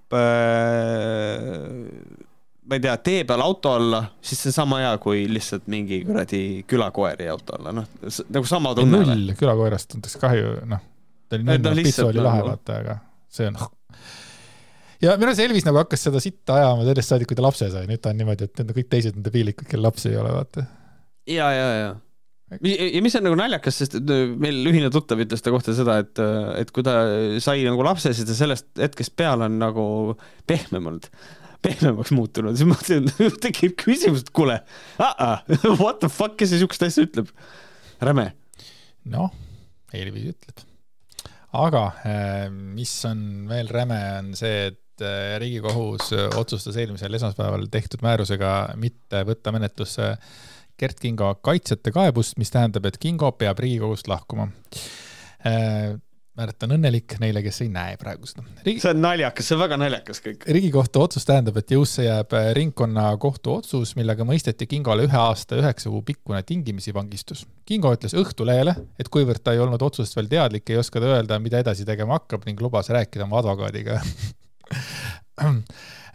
ma ei tea, tee peal auto alla, siis see sama hea kui lihtsalt mingi kuradi külakoeri auto alla, noh, nagu sama tunne. 0 külakoerast tuntakse kahju, noh, ta oli nii pitsu oli lahe, vaata, aga see on... Ja minu Elvis nagu hakkas seda sitta ajama sellest saadik, kui ta lapse sai, nüüd ta on niimoodi, et need kõik teised nende piilikud, kel lapsi ei ole, vaata. Ja. Ja mis on nagu naljakas, sest meil ühine tuttav ütles ta kohta seda, et kui ta sai nagu lapse, siis ta sellest hetkest peale on nagu pehmemaks muutunud, siis ma tekib küsimus, et kuule, what the fuck, kes see sihukest asja ütleb? Räme. Noh, Elvis ütleb. Aga mis on veel räme, on see, et Riigikohus otsustas eelmisel esmaspäeval tehtud määrusega mitte võtta menetlusse Gert Kingo kaitsjate kaebust, mis tähendab, et Kingo peab Riigikogust lahkuma. Määrata on õnnelik neile, kes ei näe praegu seda. See on naljakas, see on väga naljakas kõik. Riigikohtu otsus tähendab, et jõusse jääb ringkonna kohtu otsus, millega mõisteti Kingole 1 aasta 9 kuu pikkune tingimisi vangistus. Kingo ütles Õhtulehele, et kuivõrd ta ei olnud otsust veel teadlik, ei oska ta öelda, mida edasi tegema hakkab ning lubas rääkida oma advokaadiga.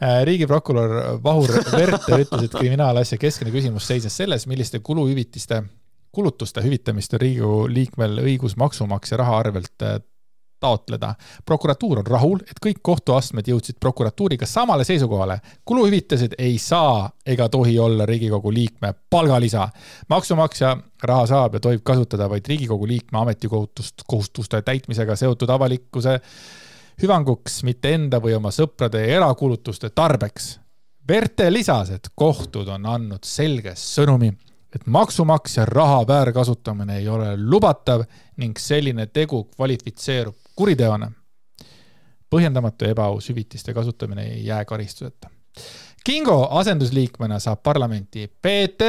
Riigiprokurör Vahur Verte ütles, et kriminaalasja keskne küsimus seisnes selles, milliste kulutuste hüvitamist on Riigikogu liikmel õigus maksumaksja raha arvelt taotleda. Prokuratuur on rahul, et kõik kohtuastmed jõudsid prokuratuuriga samale seisukohale. Kuluhüvitised ei saa ega tohi olla Riigikogu liikme palgalisa. Maksumaksja raha saab ja tohib kasutada vaid Riigikogu liikme ametikohustuste täitmisega seotud avalikkuse hüvanguks, mitte enda või oma sõprade ja erakulutuste tarbeks. Verte lisas, et kohtud on andnud selge sõnumi, et maksumaksja raha väärkasutamine ei ole lubatav ning selline tegu kvalifitseerub kuriteona. Põhjendamatu ebaaus hüvitiste kasutamine ei jää karistuseta. Kingo asendusliikmena saab parlamenti Peeter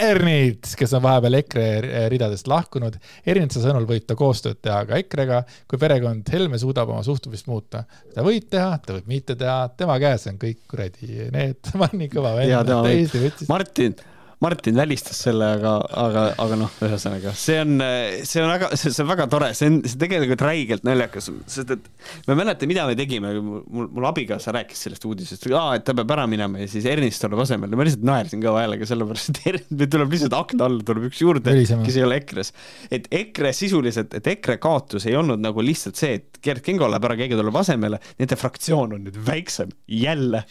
Ernits, kes on vahepeal EKRE ridadest lahkunud. Ernitsa sõnul võib ta koostööd teha ka EKRE-ga, kui perekond Helme suudab oma suhtumist muuta. Ta võib teha, ta võib mitte teha, tema käes on kõik kuradi need, ma on nii kõva vend. Martin välistas selle, aga noh, ühesõnaga, see on väga tore, see on tegelikult räigelt naljakas, sest et me mäleta, mida me tegime, mul abikaasa rääkis sellest uudisest, et ta peab ära minema ja siis Ernist tuleb asemel, ma lihtsalt naersin kõva häälega, sellepärast et tuleb lihtsalt akna alla, tuleb üks juurde, kes ei ole EKRE-s. Et EKRE sisuliselt, et EKRE kaotus ei olnud nagu lihtsalt see, et Gert Kingo läheb ära, keegi tuleb asemele, nende fraktsioon on nüüd väiksem jälle.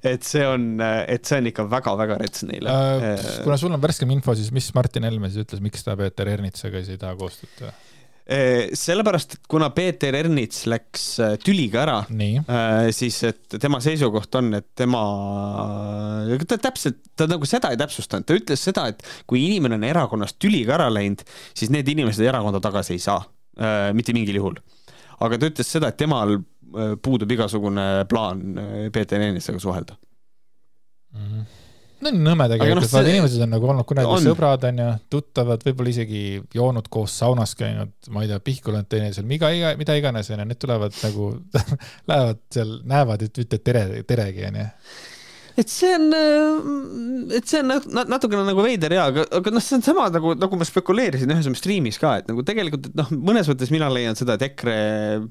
Et see on ikka väga-väga rets neile. Kuna sul on värskem info, siis mis Martin Helme siis ütles, miks ta Peeter Ernitsaga ei taha koostööd? Sellepärast, et kuna Peeter Ernits läks tüliga ära, siis et tema seisukoht on, et ta nagu seda ei täpsustanud. Ta ütles seda, et kui inimene on erakonnast tüliga ära läinud, siis need inimesed erakonda tagasi ei saa. Mitte mingil juhul. Aga ta ütles seda, et temal puudub igasugune plaan Peeter Ernitsaga suhelda. No nõme tegelikult, vaid inimesed on nagu olnud kunagi sõbrad, on ja tuttavad, võib-olla isegi joonud koos saunas käinud, ma ei tea, pihkulanud teineisel, mida iganes, ja need tulevad nagu, lähevad seal, näevad, et ütled teregi, on ja. Et see on natukene nagu veider, aga see on sama, nagu ma spekuleerisin ühes oma streamis ka, et nagu tegelikult, et mõnes mõttes mina leian seda, et EKRE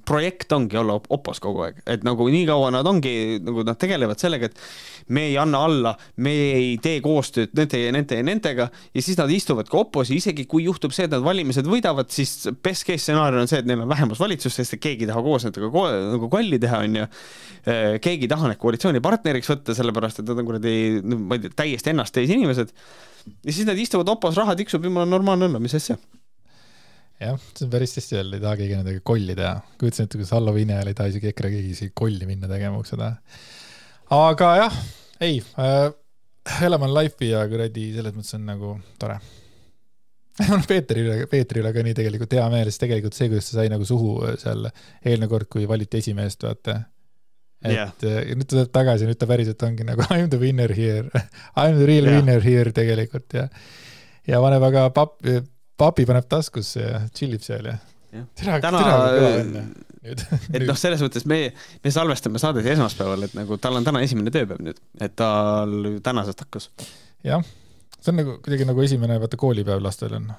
projekt ongi olla opos kogu aeg, et nagu nii kaua nad ongi, nagu nad tegelevad sellega, et me ei anna alla, me ei tee koostööd nendega ja siis nad istuvad ka oposi, isegi kui juhtub see, et nad valimised võidavad, siis best case stsenaarium on see, et neil on vähemus valitsus, sest keegi taha koos nendega nagu kolli teha, on ja keegi taha need koalitsioonipartneriks võtta, sellepärast, et nad on kuradi, ma ei tea, täiesti ennast teis inimesed ja siis nad istuvad opos, raha tiksub, jumala normaalne olla, mis asja? Jah, see on päris hästi öelda, ei taha keegi nendega kolli teha. Kuidsin, et kui Halloweeni ajal ei taha isegi EKRE keegi kolli minna tegema seda. Aga jah, ei, elame on life'i ja kuradi selles mõttes on nagu tore. Peetri üle ka nii tegelikult hea meel, sest tegelikult see, kuidas ta sai nagu suhu seal eelne kord, kui valiti esimeest, vaata. Et nüüd ta tuleb tagasi, nüüd ta päriselt ongi nagu I'm the winner here, I'm the real winner here tegelikult ja paneb aga papi paneb taskusse ja chillib seal ja. et noh, selles mõttes me salvestame saadet esmaspäeval, et nagu tal on täna esimene tööpäev nüüd, et tal tänasest hakkas. Jah, see on nagu kuidagi nagu esimene, vaata koolipäev lastel on.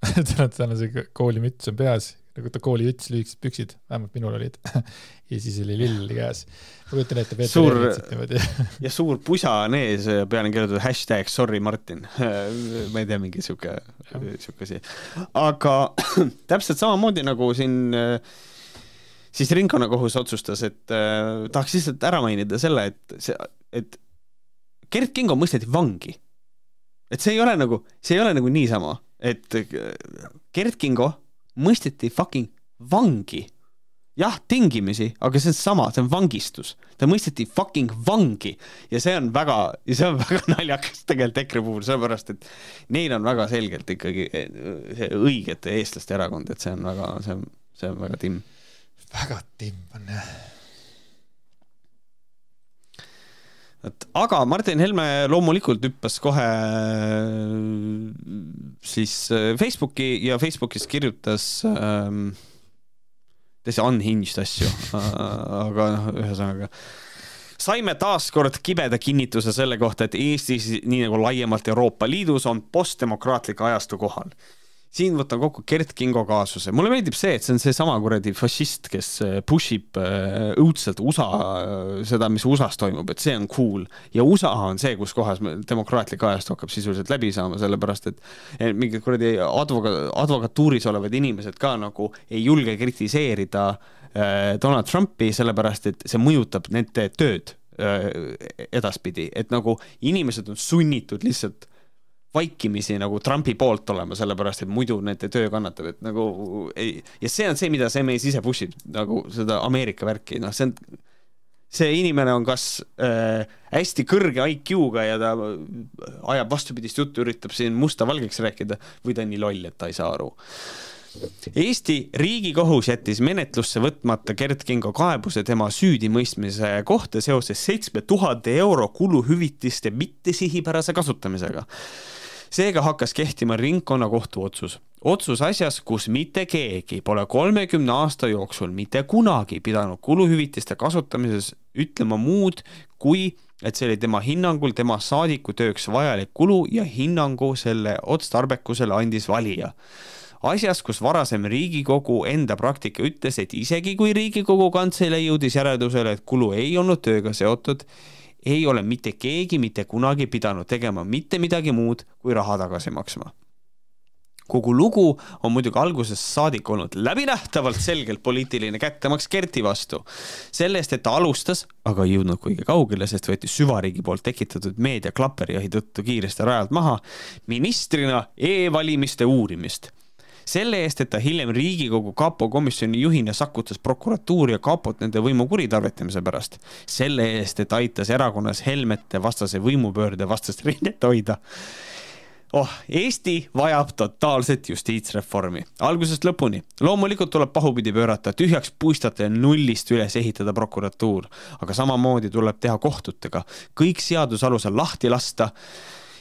Täna see koolimüts on peas, nagu ta kooliüts lühikesed püksid, vähemalt minul olid. Ja siis oli lill käes. Ma kujutan ette Peeter ja suur pusa on ees ja peale on kirjutatud #sorry Martin. Ma ei tea, mingi siuke asi. Aga täpselt samamoodi nagu siin siis ringkonnakohus otsustas, et tahaks lihtsalt ära mainida selle, et Gert Kingo mõisteti vangi. Et see ei ole nagu niisama, et Gert Kingo mõisteti fucking vangi. Jah, tingimisi, aga see on sama, see on vangistus. Ta mõisteti fucking vangi ja see on väga naljakas tegelikult EKRE puhul, sellepärast, et neil on väga selgelt ikkagi see õigete eestlaste erakond, et see on väga timm. Väga timm on, jah. Aga Martin Helme loomulikult hüppas kohe siis Facebooki ja Facebookis kirjutas täitsa unhinged asju, aga ühesõnaga saime taas kord kibeda kinnituse selle kohta, et Eestis, nii nagu laiemalt Euroopa Liidus, on postdemokraatlik ajastu kohal. Siin võtan kokku Gert Kingo kaasuse. Mulle meeldib see, et see on see sama kuradi fašist, kes pushib õudselt USA, seda, mis USAs toimub, et see on cool. Ja USA on see, kus kohas demokraatlik ajastu hakkab sisuliselt läbi saama, sellepärast, et mingid kuradi advokatuuris olevad inimesed ka nagu ei julge kritiseerida Donald Trumpi, sellepärast, et see mõjutab nende tööd edaspidi. Et nagu inimesed on sunnitud lihtsalt vaikimisi nagu Trumpi poolt olema, sellepärast, et muidu nende töö kannatab, et nagu ei, ja see on see, mida see mees ise pushib, nagu seda Ameerika värki, noh, see inimene on kas hästi kõrge IQ-ga ja ta ajab vastupidist juttu, üritab siin musta valgeks rääkida või ta on nii loll, et ta ei saa aru. Eesti Riigikohus jättis menetlusse võtmata Gert Kingo kaebuse tema süüdimõistmise kohta seoses 7000 € kuluhüvitiste mittesihipärase kasutamisega. Seega hakkas kehtima ringkonnakohtu otsus. Otsus asjas, kus mitte keegi pole 30 aasta jooksul mitte kunagi pidanud kuluhüvitiste kasutamises ütlema muud, kui et see oli tema hinnangul tema saadiku tööks vajalik kulu ja hinnangu selle otstarbekusele andis valija. Asjas, kus varasem Riigikogu enda praktika ütles, et isegi kui Riigikogu kantselei jõudis järeldusele, et kulu ei olnud tööga seotud, ei ole mitte keegi mitte kunagi pidanud tegema mitte midagi muud kui raha tagasi maksma. Kogu lugu on muidugi alguses saadik olnud läbinähtavalt selgelt poliitiline kättemaks Gerti vastu. Sellest, et ta alustas, aga ei jõudnud kuigi kaugele, sest võeti süvariigi poolt tekitatud meedia klapperijahi tõttu kiiresti rajalt maha, ministrina e-valimiste uurimist. Selle eest, et ta hiljem Riigikogu kapo komisjoni juhina sakutas prokuratuuri ja kapot nende võimu kuritarvitamise pärast. Selle eest, et aitas erakonnas Helmete vastase võimupöörde vastast rinnet hoida. Eesti vajab totaalset justiitsreformi. Algusest lõpuni. Loomulikult tuleb pahupidi pöörata, tühjaks puistate ja nullist üles ehitada prokuratuur. Aga samamoodi tuleb teha kohtutega. Kõik seadusalusel lahti lasta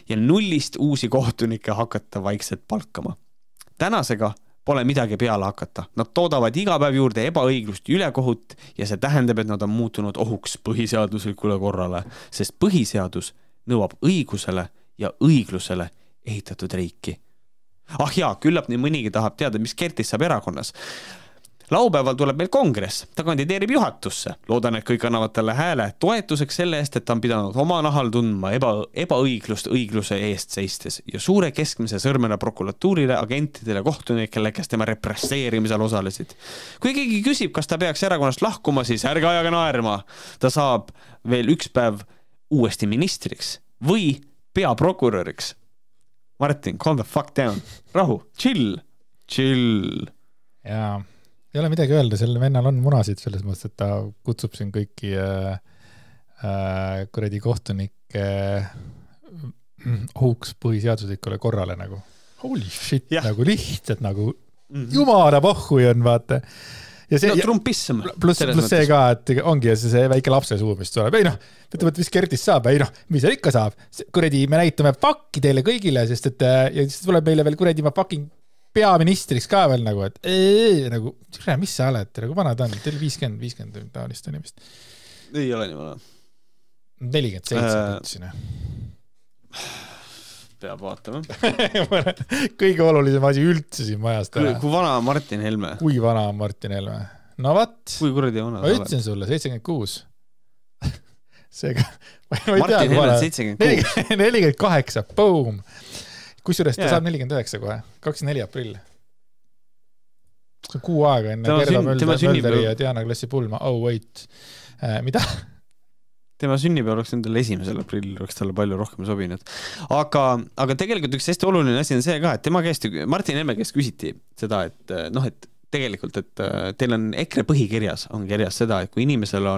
ja nullist uusi kohtunikke hakata vaikselt palkama. Tänasega pole midagi peale hakata. Nad toodavad iga päev juurde ebaõiglust ja ülekohut ja see tähendab, et nad on muutunud ohuks põhiseaduslikule korrale, sest põhiseadus nõuab õigusele ja õiglusele ehitatud riiki. Küllap nii mõnigi tahab teada, mis Gertist saab erakonnas. Laupäeval tuleb meil kongress, ta kandideerib juhatusse. Loodan, et kõik annavad talle hääle toetuseks selle eest, et ta on pidanud oma nahal tundma ebaõiglust õigluse eest seistes ja suure keskmise sõrmena prokuratuurile, agentidele, kohtunikele, kes tema represseerimisel osalesid. Kui keegi küsib, kas ta peaks erakonnast lahkuma, siis ärge ajaga naerma. Ta saab veel üks päev uuesti ministriks või peaprokuröriks. Martin, calm the fuck down. Rahu, chill. Jaa. Ei ole midagi öelda, selle vennal on munasid selles mõttes, et ta kutsub siin kõiki kuradi kohtunike ohuks põhiseaduslikule korrale nagu. Holy shit, nagu lihtsalt nagu jumala pohhui on, vaata. Ja see, trumpism. Plus see ka, et ongi see väike lapse suu, mis tuleb. Ei noh, võtame, et mis Gertist saab. Ei noh, mis seal ikka saab. Kuradi, me näitame fucki teile kõigile, sest et ja siis tuleb meile veel kuradi ma fucking peaministriks ka veel nagu, et nagu, mis sa oled, nagu vana ta on, teil 50 taolist on vist. Ei ole nii vana. 47 ütlesin. Peab vaatama. Kõige olulisem asi üldse siin majast ära. Kui vana on Martin Helme? Kui vana on Martin Helme? No vat. Kui kuradi vana? Ma ütlesin sulle, 76. Seega, Martin Helme 76. 48, boom. Kusjuures ta saab 49 kohe, 24 aprill. See on 6 aega enne Gerda Mölderi ja Diana Klassi pulma. Oh, wait. Mida? Tema sünnipäev oleks endale 1. aprillil, oleks talle palju rohkem sobinud. Aga tegelikult üks hästi oluline asi on see ka, et tema käest, Martin Helme käest küsiti seda, et et tegelikult, et teil on EKRE põhikirjas on kirjas seda, et kui inimene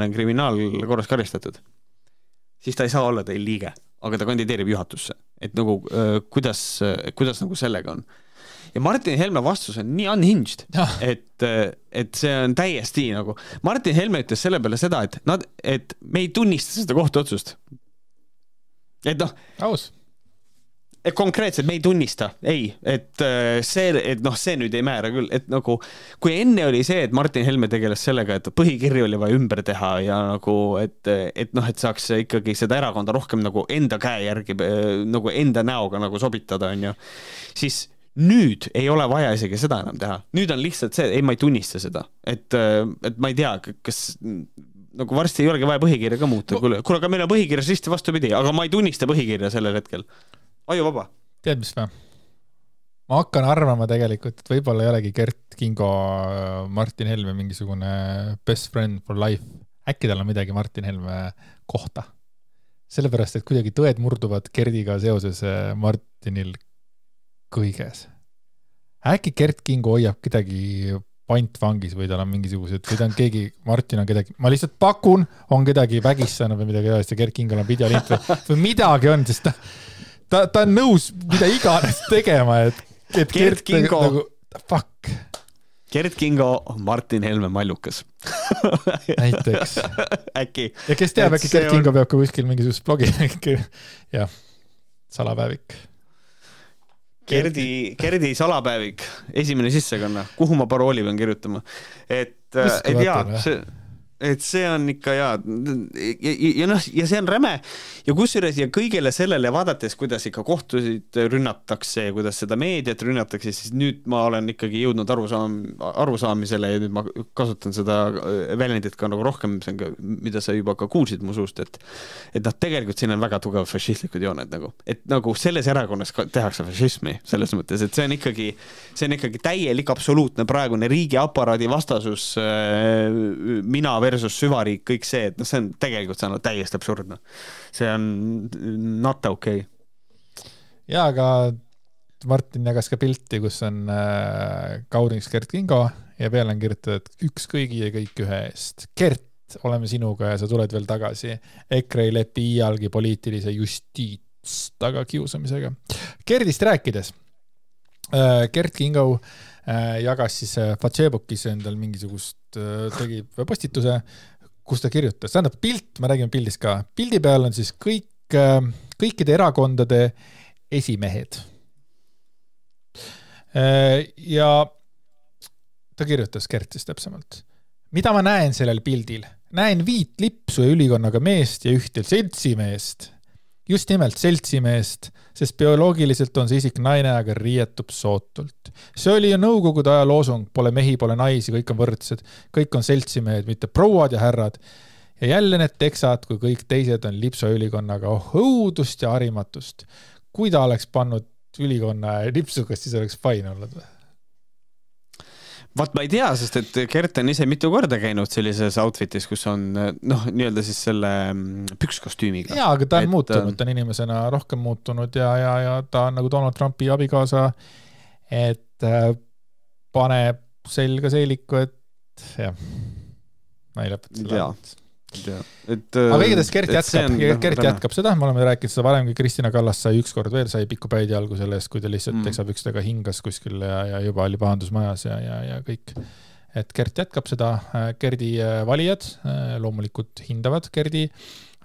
on kriminaalkorras karistatud, siis ta ei saa olla teil liige, aga ta kandideerib juhatusse. Et nagu, kuidas nagu sellega on. Ja Martin Helme vastus on nii unhinged, et see on täiesti nagu... Martin Helme ütles selle peale seda, et me ei tunnista seda kohtuotsust. Et aus. Et konkreetselt me ei tunnista, et see nüüd ei määra küll, et nagu, kui enne oli see, et Martin Helme tegeles sellega, et põhikirju oli vaja ümber teha ja nagu, et saaks ikkagi seda erakonda rohkem nagu enda käe järgi, nagu enda näoga nagu sobitada, on ju, siis nüüd ei ole vaja isegi seda enam teha. Nüüd on lihtsalt see, ma ei tunnista seda, et ma ei tea, kas nagu varsti ei olegi vaja põhikirja ka muuta, kuule, aga meil on põhikirjas risti vastupidi, aga ma ei tunnista põhikirja sellel hetkel. Aju vaba. Tead mis või? Ma hakkan arvama tegelikult, et võib-olla ei olegi Gert Kingo Martin Helme mingisugune best friend for life. Äkki tal on midagi Martin Helme kohta. Sellepärast, et kuidagi tõed murduvad Gerdiga seoses Martinil kõiges. Äkki Gert Kingo hoiab kedagi pantvangis või tal on mingisugused, või ta on keegi, Martin on kedagi, ma lihtsalt pakun, on kedagi vägistanud või midagi ja Gert Kingol on videolint või midagi on, sest ta on nõus mida iganes tegema, et Gert Kingo nagu, fuck. Gert Kingo on Martin Helme mallukas. Näiteks. Äkki. Ja kes teab, äkki Gert Kingo peab ka kuskil mingisugust blogi. Jah, salapäevik. Gerdi salapäevik, esimene sissekanna, kuhu ma parooli pean kirjutama. Et see on ikka ja see on räme ja kusjuures ja kõigele sellele vaadates, kuidas ikka kohtusid rünnatakse ja kuidas seda meediat rünnatakse, siis nüüd ma olen ikkagi jõudnud arusaamisele ja nüüd ma kasutan seda väljendit ka nagu rohkem, mida sa juba ka kuulsid mu suust, et tegelikult siin on väga tugev fašistlikud jooned nagu, et nagu selles erakonnas tehakse fašismi selles mõttes, et see on ikkagi täielik absoluutne praegune riigi aparaadi vastasus mina versus süvariik, kõik see, et see on tegelikult saanud täiesti absurdne. See on not okay. Ja, aga Martin jagas ka pilti, kus on kaudings Gert Kingo ja peale on kirjutatud, et üks kõigi ja kõik ühe eest. Gert, oleme sinuga ja sa tuled veel tagasi. EKRE ei lepi iialgi poliitilise justiits taga kiusamisega. Gertist rääkides. Gert Kingo jagas siis Facebookis endal mingisugust tegi postituse, kus ta kirjutas. Tähendab pilt, ma räägime pildist ka. Pildi peal on siis kõikide erakondade esimehed. Ja ta kirjutas Gertis täpsemalt. Mida ma näen sellel pildil? Näen 5 lipsu ja ülikonnaga meest ja ühtel seltsimeest. Just nimelt seltsimeest, sest bioloogiliselt on see isik naine, aga riietub sootult. See oli ju nõukogude aja loosung, pole mehi, pole naisi, kõik on võrdsed, kõik on seltsimehed, mitte prouad ja härrad. Ja jälle need teksad, kui kõik teised on lipsu ülikonnaga õudust ja harimatust. Kui ta oleks pannud ülikonna lipsuga, siis oleks fine olnud. Vaat ma ei tea, sest et Gert on ise mitu korda käinud sellises outfitis, kus on nii-öelda siis selle pükskostüümiga. Jaa, aga ta on muutunud, ta on inimesena rohkem muutunud ja ta on nagu Donald Trumpi abikaasa, et paneb selga seeliku, et jah, ma ei lõpeta seda. Aga igatahes Gert jätkab seda, me oleme rääkinud seda varem, kui Kristina Kallas sai ükskord veel, sai pikku päid jalgu sellest, kui ta lihtsalt teksab ükstega hingas kuskil ja juba oli pahandusmajas ja kõik. Et Gert jätkab seda, Gerdi valijad loomulikult hindavad Gerdi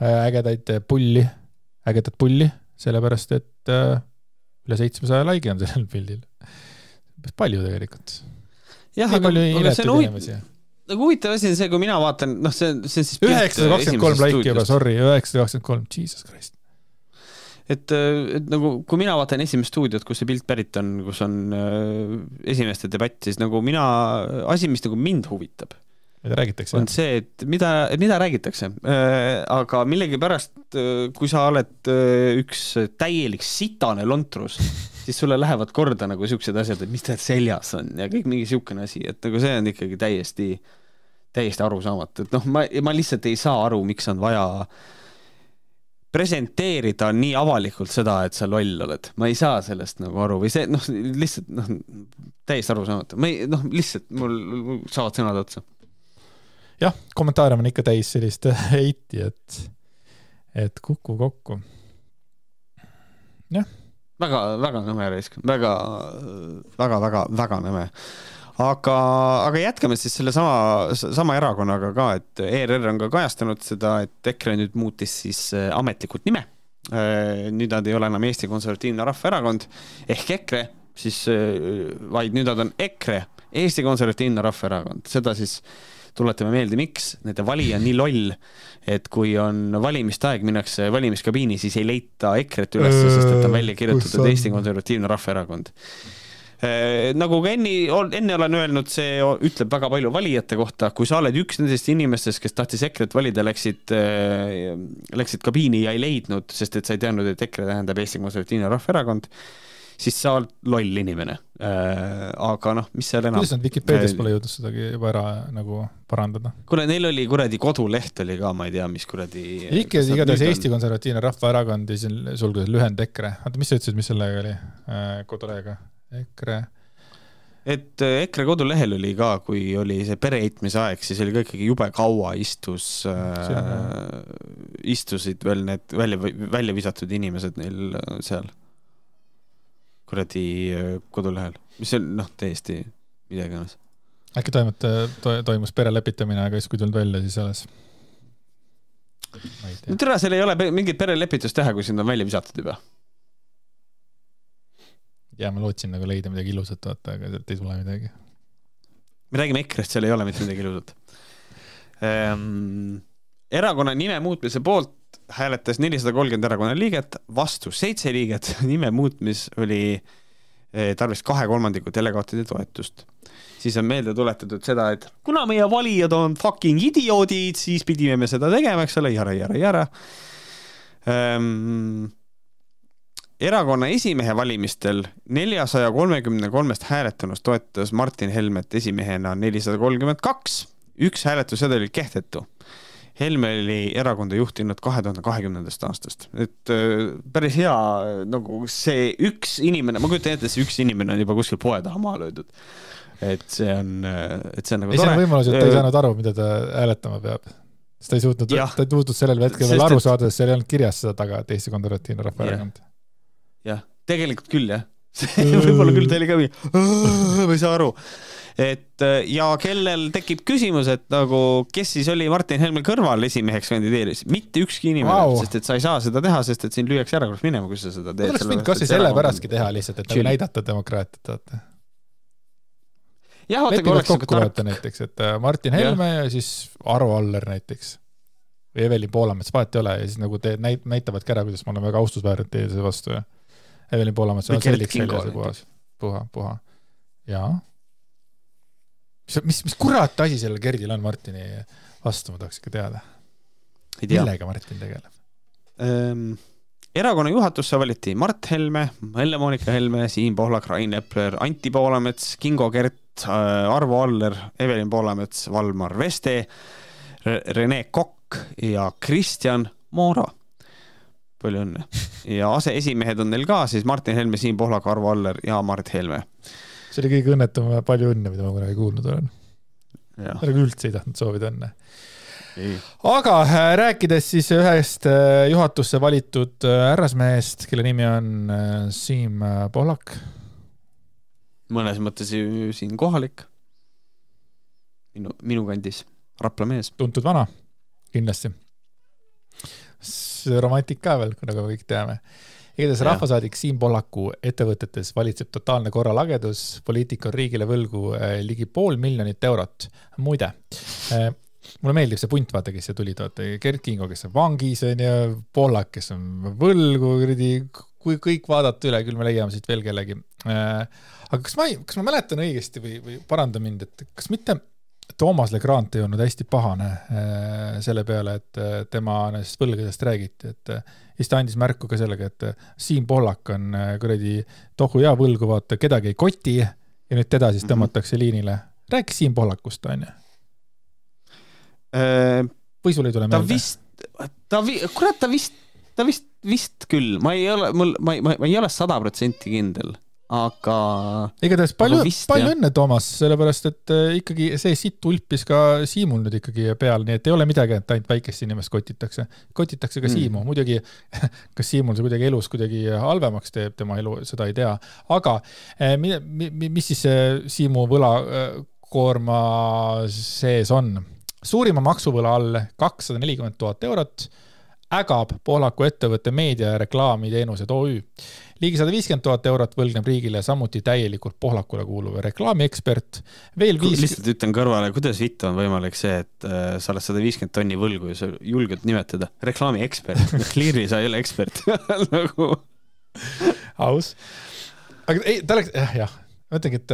ägedat pulli, sellepärast et üle 700 laigi on sellel pildil. Palju tegelikult. Jah, aga see on huvitav asi on see, kui mina vaatan, see on siis 923 laiki juba, sorry, 923, Jesus Christ. Et nagu, kui mina vaatan esimest stuudiot, kus see pilt pärit on, kus on esimeste debatt, siis nagu asi, mis nagu mind huvitab, mida räägitakse, on see, et mida räägitakse. Aga millegi pärast, kui sa oled üks täielik sitane lontrus, siis sulle lähevad korda nagu siuksed asjad, et mis tead seljas on ja kõik mingi siukene asi, et nagu see on ikkagi täiesti arusaamatu. Et ma lihtsalt ei saa aru, miks on vaja presenteerida nii avalikult seda, et sa loll oled. Ma ei saa sellest nagu aru või see, lihtsalt täiesti arusaamatu. Lihtsalt mul saavad sõnad otsa. Jah, kommentaarium on ikka täis sellist heiti, et kuku kokku. Jah. Väga nõme reisk. Väga nõme. Aga jätkame siis selle sama erakonnaga ka, et ERR on ka kajastanud seda, et EKRE nüüd muutis siis ametlikult nime. Nüüd nad ei ole enam Eesti Konservatiivne Rahvaerakond ehk EKRE, siis vaid nüüd nad on EKRE, Eesti Konservatiivne Rahvaerakond. Seda siis tuletame meelde, miks nende valija on nii loll, et kui on valimiste aeg, minnakse valimiskabiini, siis ei leita EKRE-t üles, sest et on välja kirjutatud Eesti Konservatiivne Rahvaerakond. Nagu enne olen öelnud, see ütleb väga palju valijate kohta, kui sa oled üks nendest inimestest, kes tahtis EKRE-t valida, läksid kabiini ja ei leidnud, sest et sa ei teadnud, et EKRE tähendab Eesti Konservatiivne Rahvaerakond, siis sa oled loll inimene. Aga mis seal enam? Kuidas nad Wikipedias pole jõudnud sedagi juba ära nagu parandada? Kuna neil oli koduleht oli ka, ma ei tea, mis igatahes Eesti Konservatiivne Rahvaerakond ja sulgudes lühend EKRE. Mis sa ütlesid, mis sellega oli kodulehega? EKRE. Et EKRE kodulehel oli ka, kui oli see pereheitmise aeg, siis oli ka ikkagi jube kaua istusid veel need välja visatud inimesed neil seal kuradi kodulehel, mis on täiesti midagi ennast. Äkki toimus perelepitamine, aga siis kui tulnud välja, siis alles. Türa, seal ei ole mingit perelepitust teha, kui sind on välja visatud juba. Ja ma lootsin nagu leida midagi ilusat, aga sealt ei tule midagi. Me räägime EKRE-st, seal ei ole mitte midagi ilusat. Erakonna nime muutmise poolt hääletas 430 erakonna liiget, vastu 7 liiget. Nime muutmis oli tarvis 2/3 delegaatide toetust. Siis on meelde tuletatud seda, et kuna meie valijad on fucking idioodid, siis pidime me seda tegema, eks ole, jara. Erakonna esimehe valimistel 433 hääletunust toetas Martin Helmet esimehena 432. Üks hääletus seda oli kehtetu. Helme oli erakonda juhtinud 2020. aastast. Et päris hea, nagu see üks inimene, ma kujutan ette, see üks inimene on juba kuskil poe taha maha löödud. Et see on nagu tore. Ei see on võimalus, et ta ei saanud aru, mida ta hääletama peab. Ta ei suutnud sellel hetkel veel aru saada, sest seal ei olnud kirjas seda taga, et Eesti Konservatiivne Rahvaerakond. Jah, tegelikult küll, jah. Võib-olla küll ta oli ka ma ei saa aru. Ja kellel tekib küsimus, et nagu, kes siis oli Martin Helme kõrval esimeheks kandideeris? Mitte ükski inimene, sest et sa ei saa seda teha, sest et siin lüüaks ära, kus minema, kui sa seda teed. Oleks mind kas selle pärastki teha lihtsalt, et nagu näidata demokraatiat, vaata. Jah, võtivad kokku vaata näiteks, et Martin Helme ja siis Arvo Aller näiteks. Või Evelin Poolamets, vaat ei ole, ja siis nagu näitavadki ära, kuidas ma olen väga austusväärne teie vastu ja Evelin Poolamets on selliks seljas ja puha. Jaa. Mis kurat asi sellel Gerdil on Martini vastu, ma tahaks ikka teada. Millega Martin tegeleb? Erakonna juhatusse valiti Mart Helme, Helle-Moonika Helme, Siim Pohlak, Rain Epler, Anti Poolamets, Kingo Kert, Arvo Aller, Evelin Poolamets, Valmar Veste, Rene Kokk ja Kristjan Moora. Palju õnne. Ja aseesimehed on neil ka, siis Martin Helme, Siim Pohlak, Arvo Aller ja Mart Helme. See oli kõige õnnetum palju õnne, mida ma kunagi kuulnud olen. Aga üldse ei tahtnud soovida õnne. Aga rääkides siis ühest juhatusse valitud härrasmehest, kelle nimi on Siim Pohlak. Mõnes mõttes siin kohalik. Minu kandis. Rapla mees. Tuntud vana, kindlasti. Romantik ka veel, nagu kõik teame. Igatahes rahvasaadik Siim Pohlaku ettevõtetes valitseb totaalne korralagedus, poliitik on riigile võlgu ligi 500 000 eurot. Muide, mulle meeldib see punt, vaata, kes see tuli, Gert Kingo, kes on vangis, ja Pohlak, kes on võlgu, kui kõik vaadata üle, küll me leiame siit veel kellegi. Aga kas ma mäletan õigesti või paranda mind, et kas mitte Toomas Legrand ei olnud hästi pahane selle peale, et tema nendest võlgadest räägiti, et siis ta andis märku ka sellega, et Siim Pohlak on kuradi tohu ja võlgu, vaata, kedagi ei koti ja nüüd teda siis tõmmatakse liinile. Rääkis Siim Pohlakust, on ju? Või sul ei tule meelde? Ta vist küll. Ma ei ole 100% kindel. Aga igatahes palju õnne, Toomas, sellepärast, et ikkagi see sitt ulpis ka Siimul nüüd ikkagi peal, nii et ei ole midagi, et ainult väikest inimest kotitakse ka Siimu. Muidugi, kas Siimul see kuidagi elus kuidagi halvemaks teeb tema elu, seda ei tea. Aga mis siis Siimu võlakoorma sees on? Suurima maksuvõla all 240 000 eurot ägab Pohlaku ettevõtte meedia- ja reklaamiteenused OÜ. Ligi 150 000 eurot võlgneb riigile samuti täielikult Pohlakule kuuluv reklaamiekspert. Lihtsalt ütlen kõrvale, kuidas vitt on võimalik see, et sa oled 150 tonni võlgu ja sa julged nimetada reklaamiekspert. Clearly sa ei ole ekspert. Nagu... Aus. Aga ei, ta oleks, jah, ma ütlengi, et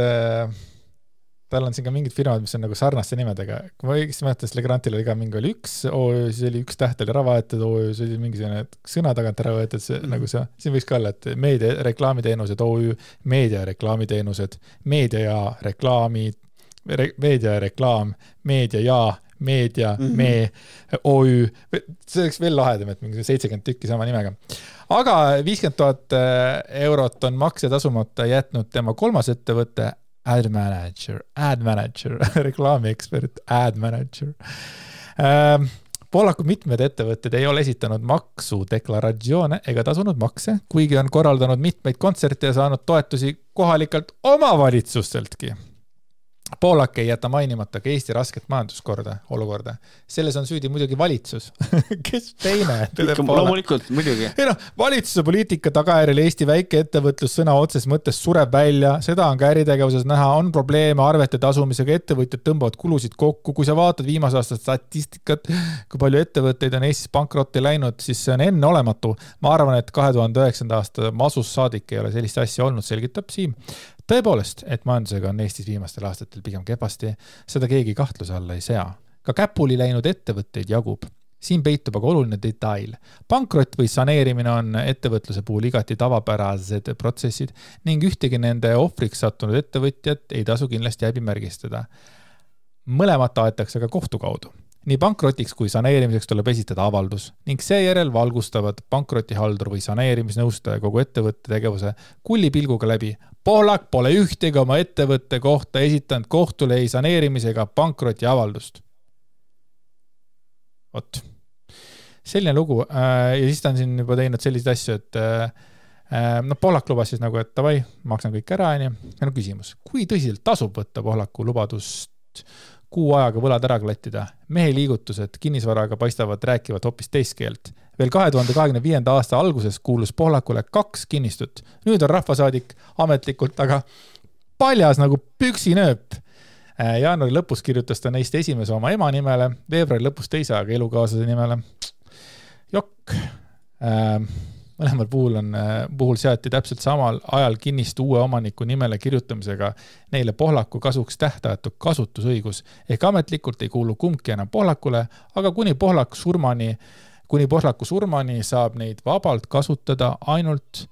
tal on siin ka mingid firmad, mis on nagu sarnaste nimedega. Kui ma õigesti mäletan, Legrantil oli ka mingi oli üks OÜ, siis oli üks täht oli ära vaetud OÜ, siis oli mingisugune sõna tagant ära võetud, nagu see, siin võiks ka olla, et meedia reklaamiteenused OÜ, meedia reklaamiteenused, meedia ja reklaam, meedia, me, OÜ, see oleks veel lahedam, et mingi 70 tükki sama nimega. Aga 50 000 eurot on makse tasumata jätnud tema kolmas ettevõte, ad manager, reklaamiekspert, ad manager. Pohlaku mitmed ettevõtted ei ole esitanud maksudeklaratsioone ega tasunud makse, kuigi on korraldanud mitmeid kontserte ja saanud toetusi kohalikalt omavalitsusteltki. Pohlak ei jäta mainimata ka Eesti rasket majanduskorda, olukorda. Selles on süüdi muidugi valitsus. Kes teine? Loomulikult, muidugi. Valitsuse poliitika tagajärjel Eesti väike ettevõtlus sõna otses mõttes sureb välja. Seda on ka äritegevuses näha, on probleeme arvete tasumisega, ettevõtjad tõmbavad kulusid kokku. Kui sa vaatad viimase aasta statistikat, kui palju ettevõtteid on Eestis pankrotti läinud, siis see on enne olematu. Ma arvan, et 2009. aasta masus saadik ei ole sellist asja olnud, selgitab Siim. Tõepoolest, et majandusega on Eestis viimastel aastatel pigem kehvasti, seda keegi kahtluse alla ei sea. Ka käpuli läinud ettevõtteid jagub. Siin peitub aga oluline detail. Pankrott või saneerimine on ettevõtluse puhul igati tavapärased protsessid ning ühtegi nende ohvriks sattunud ettevõtjat ei tasu kindlasti häbimärgistada. Mõlemat aetakse ka kohtu kaudu. Nii pankrotiks kui saneerimiseks tuleb esitada avaldus ning seejärel valgustavad pankrotihaldur või saneerimisnõustaja kogu ettevõtte tegevuse kullipilguga läbi. Pohlak pole ühtegi oma ettevõtte kohta esitanud kohtule ei saneerimisega pankroti avaldust. Vot. Selline lugu. Ja siis ta on siin juba teinud selliseid asju, et Pohlak lubas siis nagu, et davai, maksan kõik ära. Ja küsimus, kui tõsiselt tasub võtta Pohlaku lubadust kuu ajaga võlad ära klattida? Mehe liigutused kinnisvaraga paistavad rääkivad hoopis teist keelt. Veel 2025. aasta alguses kuulus Pohlakule 2 kinnistut. Nüüd on rahvasaadik ametlikult, aga paljas nagu püksinööp. Jaanuari lõpus kirjutas ta neist esimese oma ema nimele, veebruari lõpus teise aga elukaaslase nimele. Jokk. Mõlemal puhul seati täpselt samal ajal kinnistu uue omaniku nimele kirjutamisega neile Pohlaku kasuks tähtajatu kasutusõigus. Ehk ametlikult ei kuulu kumbki enam Pohlakule, aga kuni Pohlaku surmani saab neid vabalt kasutada ainult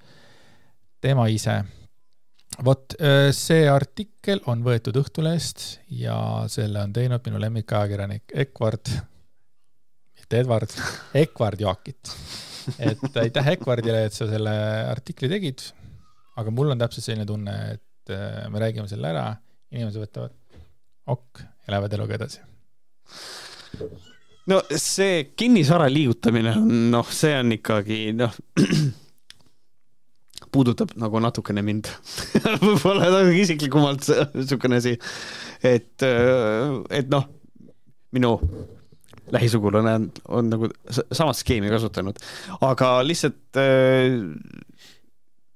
tema ise. Vot see artikkel on võetud Õhtulehest ja selle on teinud minu lemmikajakirjanik Ekvard Joakit. Et aitäh Ekvardile, et sa selle artikli tegid, aga mul on täpselt selline tunne, et me räägime selle ära, inimesed võtavad ja lähevad eluga edasi. No see kinnisvara liigutamine, see on ikkagi, puudutab nagu natukene mind. Võib-olla nagu isiklikumalt sukene asi, et minu lähisugulane on nagu samat skeemi kasutanud. Aga lihtsalt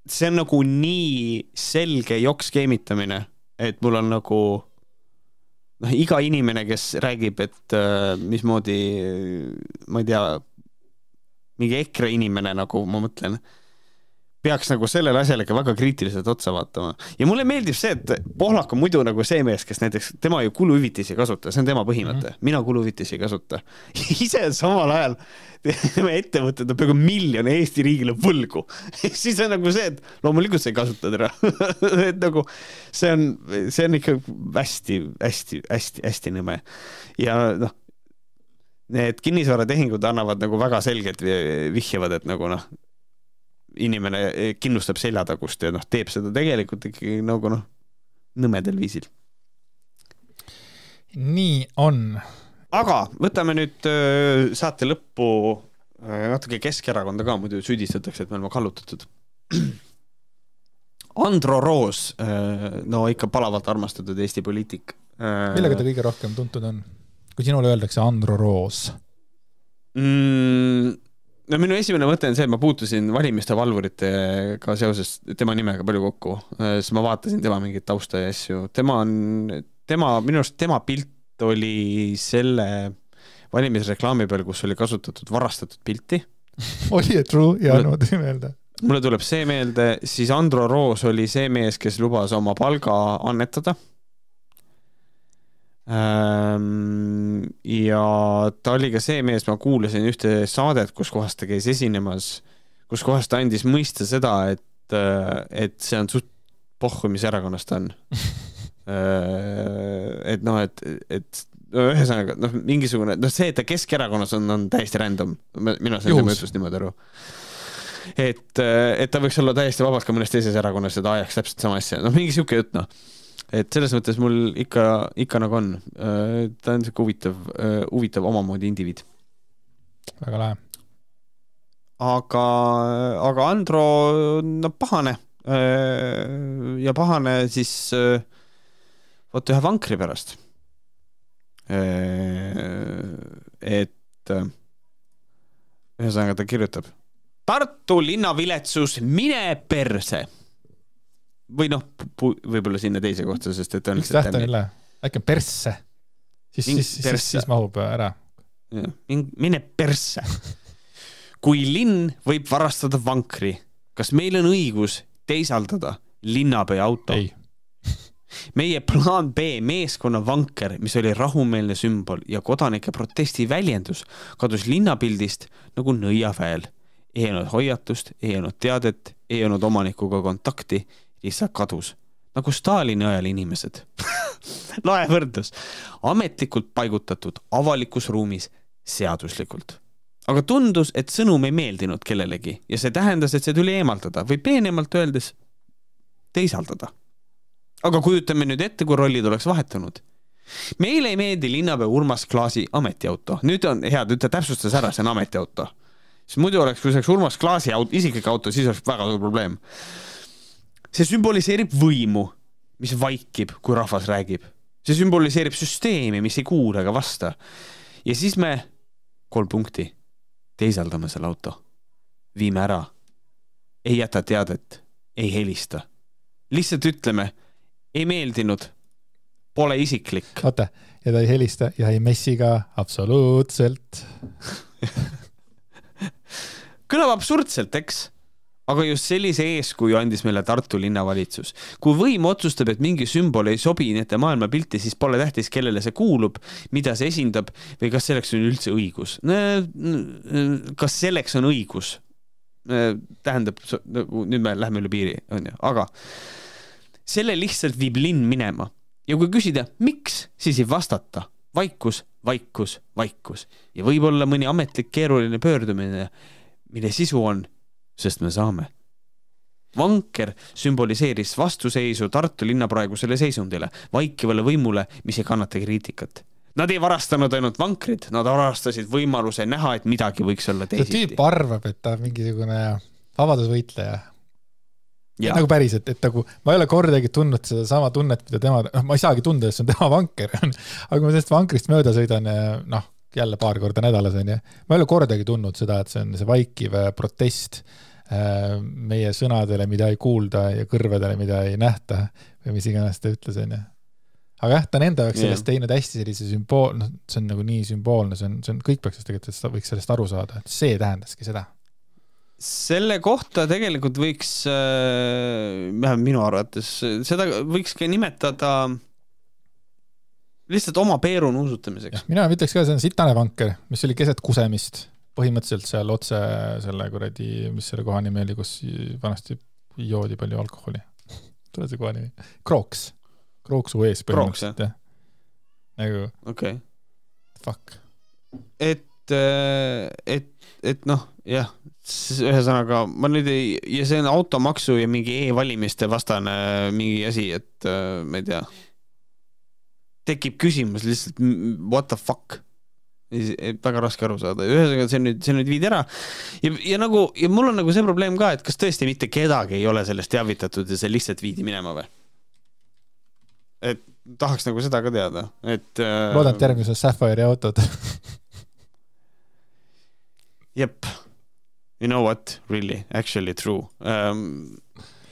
see on nagu nii selge jokkskeemitamine, et mul on nagu iga inimene, kes räägib, et mismoodi, ma ei tea, mingi EKRE inimene, nagu ma mõtlen, peaks nagu sellele asjale väga kriitiliselt otsa vaatama. Ja mulle meeldib see, et Pohlak on muidu nagu see mees, kes näiteks, tema ju kuluhüvitisi kasuta, see on tema põhimõte. Mina kuluhüvitisi kasuta. Ise samal ajal tema ettevõtted on peaaegu 1 miljon Eesti riigile võlgu. Siis on nagu see, et loomulikult sa ei kasuta teda. Et nagu see on ikka hästi nõme. Ja need kinnisvaratehingud annavad nagu väga selgelt vihjavad, et nagu inimene kindlustab seljatagust ja teeb seda tegelikult ikkagi nagu nõmedel viisil. Nii on. Aga võtame nüüd saate lõppu natuke Keskerakonda ka, muidu süüdistatakse, et me oleme kallutatud. Andro Roos, ikka palavalt armastatud Eesti poliitik. Millega ta kõige rohkem tuntud on? Kui sinule öeldakse Andro Roos? Minu esimene mõte on see, et ma puutusin valimiste valvuritega seoses tema nimega palju kokku. Siis ma vaatasin tema mingit tausta ja asju. Minu arust tema pilt oli selle valimisreklaami peal, kus oli kasutatud varastatud pilti. Oli true, ja niimoodi meelde. Mulle tuleb see meelde, siis Andro Roos oli see mees, kes lubas oma palga annetada. Ja ta oli ka see mees, ma kuulasin ühte saadet, kus kohas ta käis esinemas, kus kohas ta andis mõista seda, et see on suht pohhu, mis erakonnas ta on. Et ühesõnaga, mingisugune, see, et ta Keskerakonnas on täiesti random, mina sain tema jutust niimoodi aru. Et ta võiks olla täiesti vabalt ka mõnes teises erakonnas ja ta ajaks täpselt sama asja, mingi siuke jutt, Et selles mõttes mul ikka nagu on. Ta on huvitav omamoodi indiviid. Väga lahe. Aga Andro pahane. Ja pahane siis ühe vankri pärast. Et ühesõnaga ta kirjutab Tartu linnaviletsus, mine perse. Või võib-olla sinna teise kohta, sest et on üks täht on üle, äkki persse siis mahub ära mine persse. Kui linn võib varastada vankri, kas meil on õigus teisaldada linnapea auto? Ei. Meie plaan B meeskonna vanker, mis oli rahumeelne sümbol ja kodanike protesti väljendus, kadus linnapildist nagu nõiaväel. Ei olnud hoiatust, ei olnud teadet, ei olnud omanikuga kontakti, lihtsalt kadus. Nagu Stalini ajal inimesed. Lae võrdlus. Ametlikult paigutatud avalikus ruumis seaduslikult. Aga tundus, et sõnum ei meeldinud kellelegi ja see tähendas, et see tuli eemaldada või peenemalt öeldes teisaldada. Aga kujutame nüüd ette, kui rollid oleks vahetunud. Meile ei meeldi linnapea Urmas Klaasi ametiauto. Nüüd on hea, nüüd ta täpsustas ära, see on ametiauto. Siis muidu oleks, kui see oleks Urmas Klaasi isiklik auto, siis oleks väga suur probleem. See sümboliseerib võimu, mis vaikib, kui rahvas räägib. See sümboliseerib süsteemi, mis ei kuule ega vasta. Ja siis me 3 punkti teisaldame selle auto. Viime ära. Ei jäta teadet. Ei helista. Lihtsalt ütleme, ei meeldinud. Pole isiklik. Oota, ja ta ei helista ja ei messi ka absoluutselt. Kõlab absurdselt, eks? Aga just sellise eeskuju andis meile Tartu linnavalitsus. Kui võim otsustab, et mingi sümbol ei sobi nende maailmapilti, siis pole tähtis, kellele see kuulub, mida see esindab või kas selleks on üldse õigus. Kas selleks on õigus? Tähendab, nüüd me lähme üle piiri, on ju. Aga selle lihtsalt viib linn minema. Ja kui küsida, miks, siis ei vastata. Vaikus. Ja võib-olla mõni ametlik keeruline pöördumine, mille sisu on sest me saame. Vanker sümboliseeris vastuseisu Tartu linna praegusele seisundile, vaikivale võimule, mis ei kannata kriitikat. Nad ei varastanud ainult vankrid, nad varastasid võimaluse näha, et midagi võiks olla teisiti. See tüüp arvab, et ta on mingisugune vabadusvõitleja. Nagu päris, et nagu, ma ei ole kordagi tundnud seda sama tunnet, mida tema, ma ei saagi tunda, et see on tema vanker. Aga kui ma sellest vankrist mööda sõidan, jälle paar korda nädalas on ja ma ei ole kordagi tundnud seda, et see on see vaikiv protest meie sõnadele, mida ei kuulda ja kõrvedele, mida ei nähta või mis iganes ta ütles on ja. Aga jah, ta on enda jaoks sellest teinud hästi sellise sümbool, no see on nagu nii sümboolne, see on kõik peaks tegelikult, et võiks sellest aru saada, et see tähendaski seda. Selle kohta tegelikult võiks, minu arvates, seda võiks ka nimetada lihtsalt oma peeru nuusutamiseks. Mina ütleks ka, see on Sitane vanker, mis oli keset kusemist. Põhimõtteliselt seal otse selle kuradi, mis selle koha nimi oli, kus vanasti joodi palju alkoholi. Tule see koha nimi. Krooksu ees põhimõtteliselt. Nagu, okay. Fuck. Et noh, jah, ühesõnaga, ma nüüd ja see on automaksu ja mingi e-valimiste vastane mingi asi, et ma ei tea, tekib küsimus lihtsalt, what the fuck? Väga raske aru saada. Ühesõnaga, see nüüd viid ära. Ja mul on nagu see probleem ka, et kas tõesti mitte kedagi ei ole sellest teavitatud ja see lihtsalt viidi minema või? Et tahaks nagu seda ka teada. Loodan järgmises Sapphire'i autod. Jep. You know what? Really? Actually true.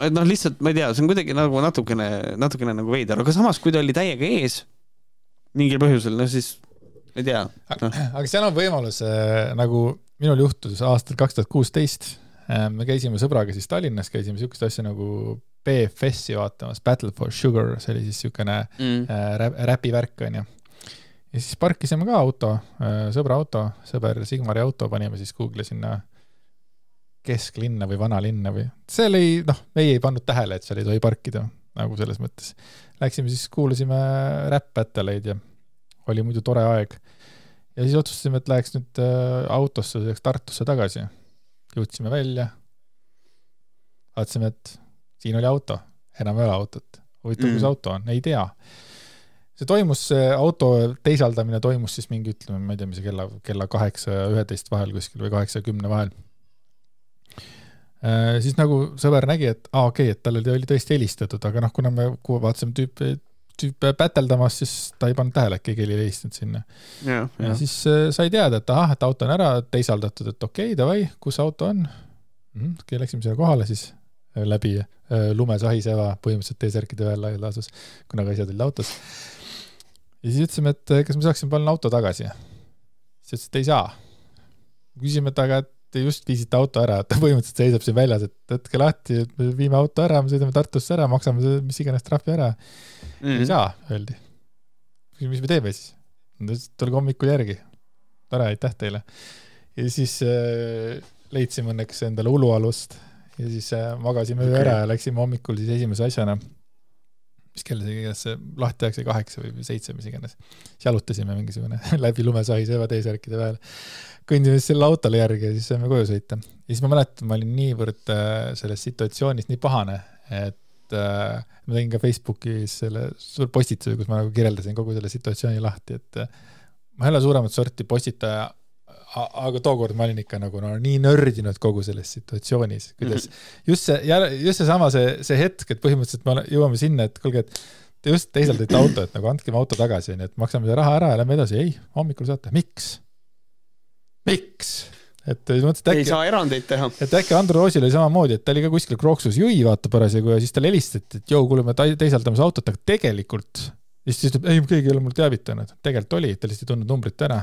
Et noh, lihtsalt, ma ei tea, see on kuidagi nagu natukene nagu veidar, aga samas, kui ta oli täiega ees mingil põhjusel, no siis ei tea. No. Aga seal on võimalus, nagu minul juhtus aastal 2016, me käisime sõbraga siis Tallinnas, käisime sellist asja nagu BFS-i vaatamas, Battle for Sugar, see oli siis niisugune räpivärk on ju. Ja siis parkisime ka auto, sõbra auto, sõber Sigmari auto, panime siis Google sinna kesklinna või vanalinna või see oli, meie ei pannud tähele, et seal ei tohi parkida, nagu selles mõttes. Läksime siis, kuulasime rap-battleid ja oli muidu tore aeg. Ja siis otsustasime, et läheks nüüd autosse, Tartusse tagasi. Jõudsime välja. Vaatasime, et siin oli auto, enam ei ole autot. Huvitav, kus auto on, ei tea. See toimus, auto teisaldamine toimus siis mingi, ütleme, ma ei tea, mis kella 8 ja 11 vahel kuskil või 8 ja 10 vahel. Siis nagu sõber nägi, et okei, et talle oli tõesti helistatud, aga kuna me vaatasime tüüp päteldamas, siis ta ei pannud tähele, et keegi oli helistanud sinna. Ja siis sai teada, et auto on ära teisaldatud, et okei, davai, kus auto on? Läksime selle kohale siis läbi lumesahiseva põhimõtteliselt T-särkide veel laial asus, kuna ka asjad olid autos. Ja siis ütlesime, et kas me saaksime palun auto tagasi. Siis ütles, et ei saa. Küsime, et aga te just viisite auto ära, et ta põhimõtteliselt seisab siin väljas, et võtke lahti, et me viime auto ära, me sõidame Tartusse ära, maksame mis iganes trahvi ära. Ei saa, öeldi. Mis me teeme siis? Tulge hommikul järgi. Tore, aitäh teile. Ja siis leidsime õnneks endale ulualust ja siis magasime ära ja läksime hommikul siis esimese asjana, mis kell see lahti aegse 8 või 7, mis iganes. Jalutasime mingisugune läbi lumesahis eva teisärkide vahel. Kõndime selle autole järgi ja siis saime koju sõita. Ja siis ma mäletan, ma olin niivõrd selles situatsioonis nii pahane, et ma tegin ka Facebookis selle suur postituse, kus ma nagu kirjeldasin kogu selle situatsiooni lahti, et ma ei ole suuremat sorti postitaja, aga tookord ma olin ikka nagu nii nördinud kogu selles situatsioonis, kuidas just see sama see hetk, et põhimõtteliselt me jõuame sinna, et kuulge, et te just teisaldite auto, et nagu andkime auto tagasi, et maksame see raha ära ja lähme edasi. Ei, hommikul saate. Miks? Et ei saa erandeid teha. Et äkki Andru Roosil oli samamoodi, et ta oli ka kuskil Krooksus jõi vaata parasjagu ja siis tal helistati, et kuule, me teisaldamas autot, aga tegelikult siis ütleb, ei, keegi ei ole mul teavitanud. Tegelikult oli, ta lihtsalt ei tundnud numbrit ära.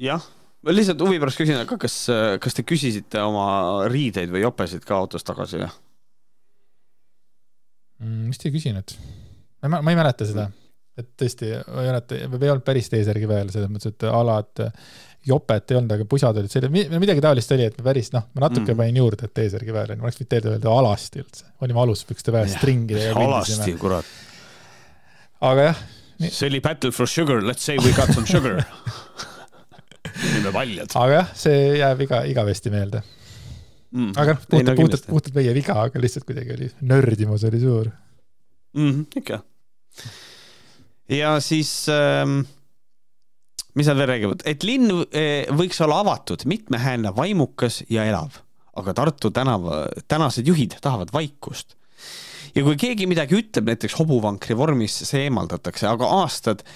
Jah, lihtsalt huvi pärast küsin, aga kas te küsisite oma riideid või jopesid ka autos tagasi? Mis te ei küsinud? Ma ei mäleta seda, et tõesti ei olnud päris teesärgi veel, selles mõttes, et alad jopet ei olnud, aga pusad olid selle, midagi taolist oli, et me päris, ma natuke panin juurde, et teesärgi veel, ma oleks võit teelde öelda alasti üldse, olime aluspükste vähe stringide ja alasti, kurat. Aga jah, see oli Battle for Sugar, let's say we got some sugar. Nime valjad. Aga jah, see jääb igavesti meelde. Aga puhtalt meie viga, aga lihtsalt kuidagi oli nördimus oli suur. Ikka. Ja siis, mis nad veel räägivad? Et linn võiks olla avatud, mitmehäälne, vaimukas ja elav, aga Tartu tänased juhid tahavad vaikust. Ja kui keegi midagi ütleb, näiteks hobuvankri vormis, see eemaldatakse, aga aastad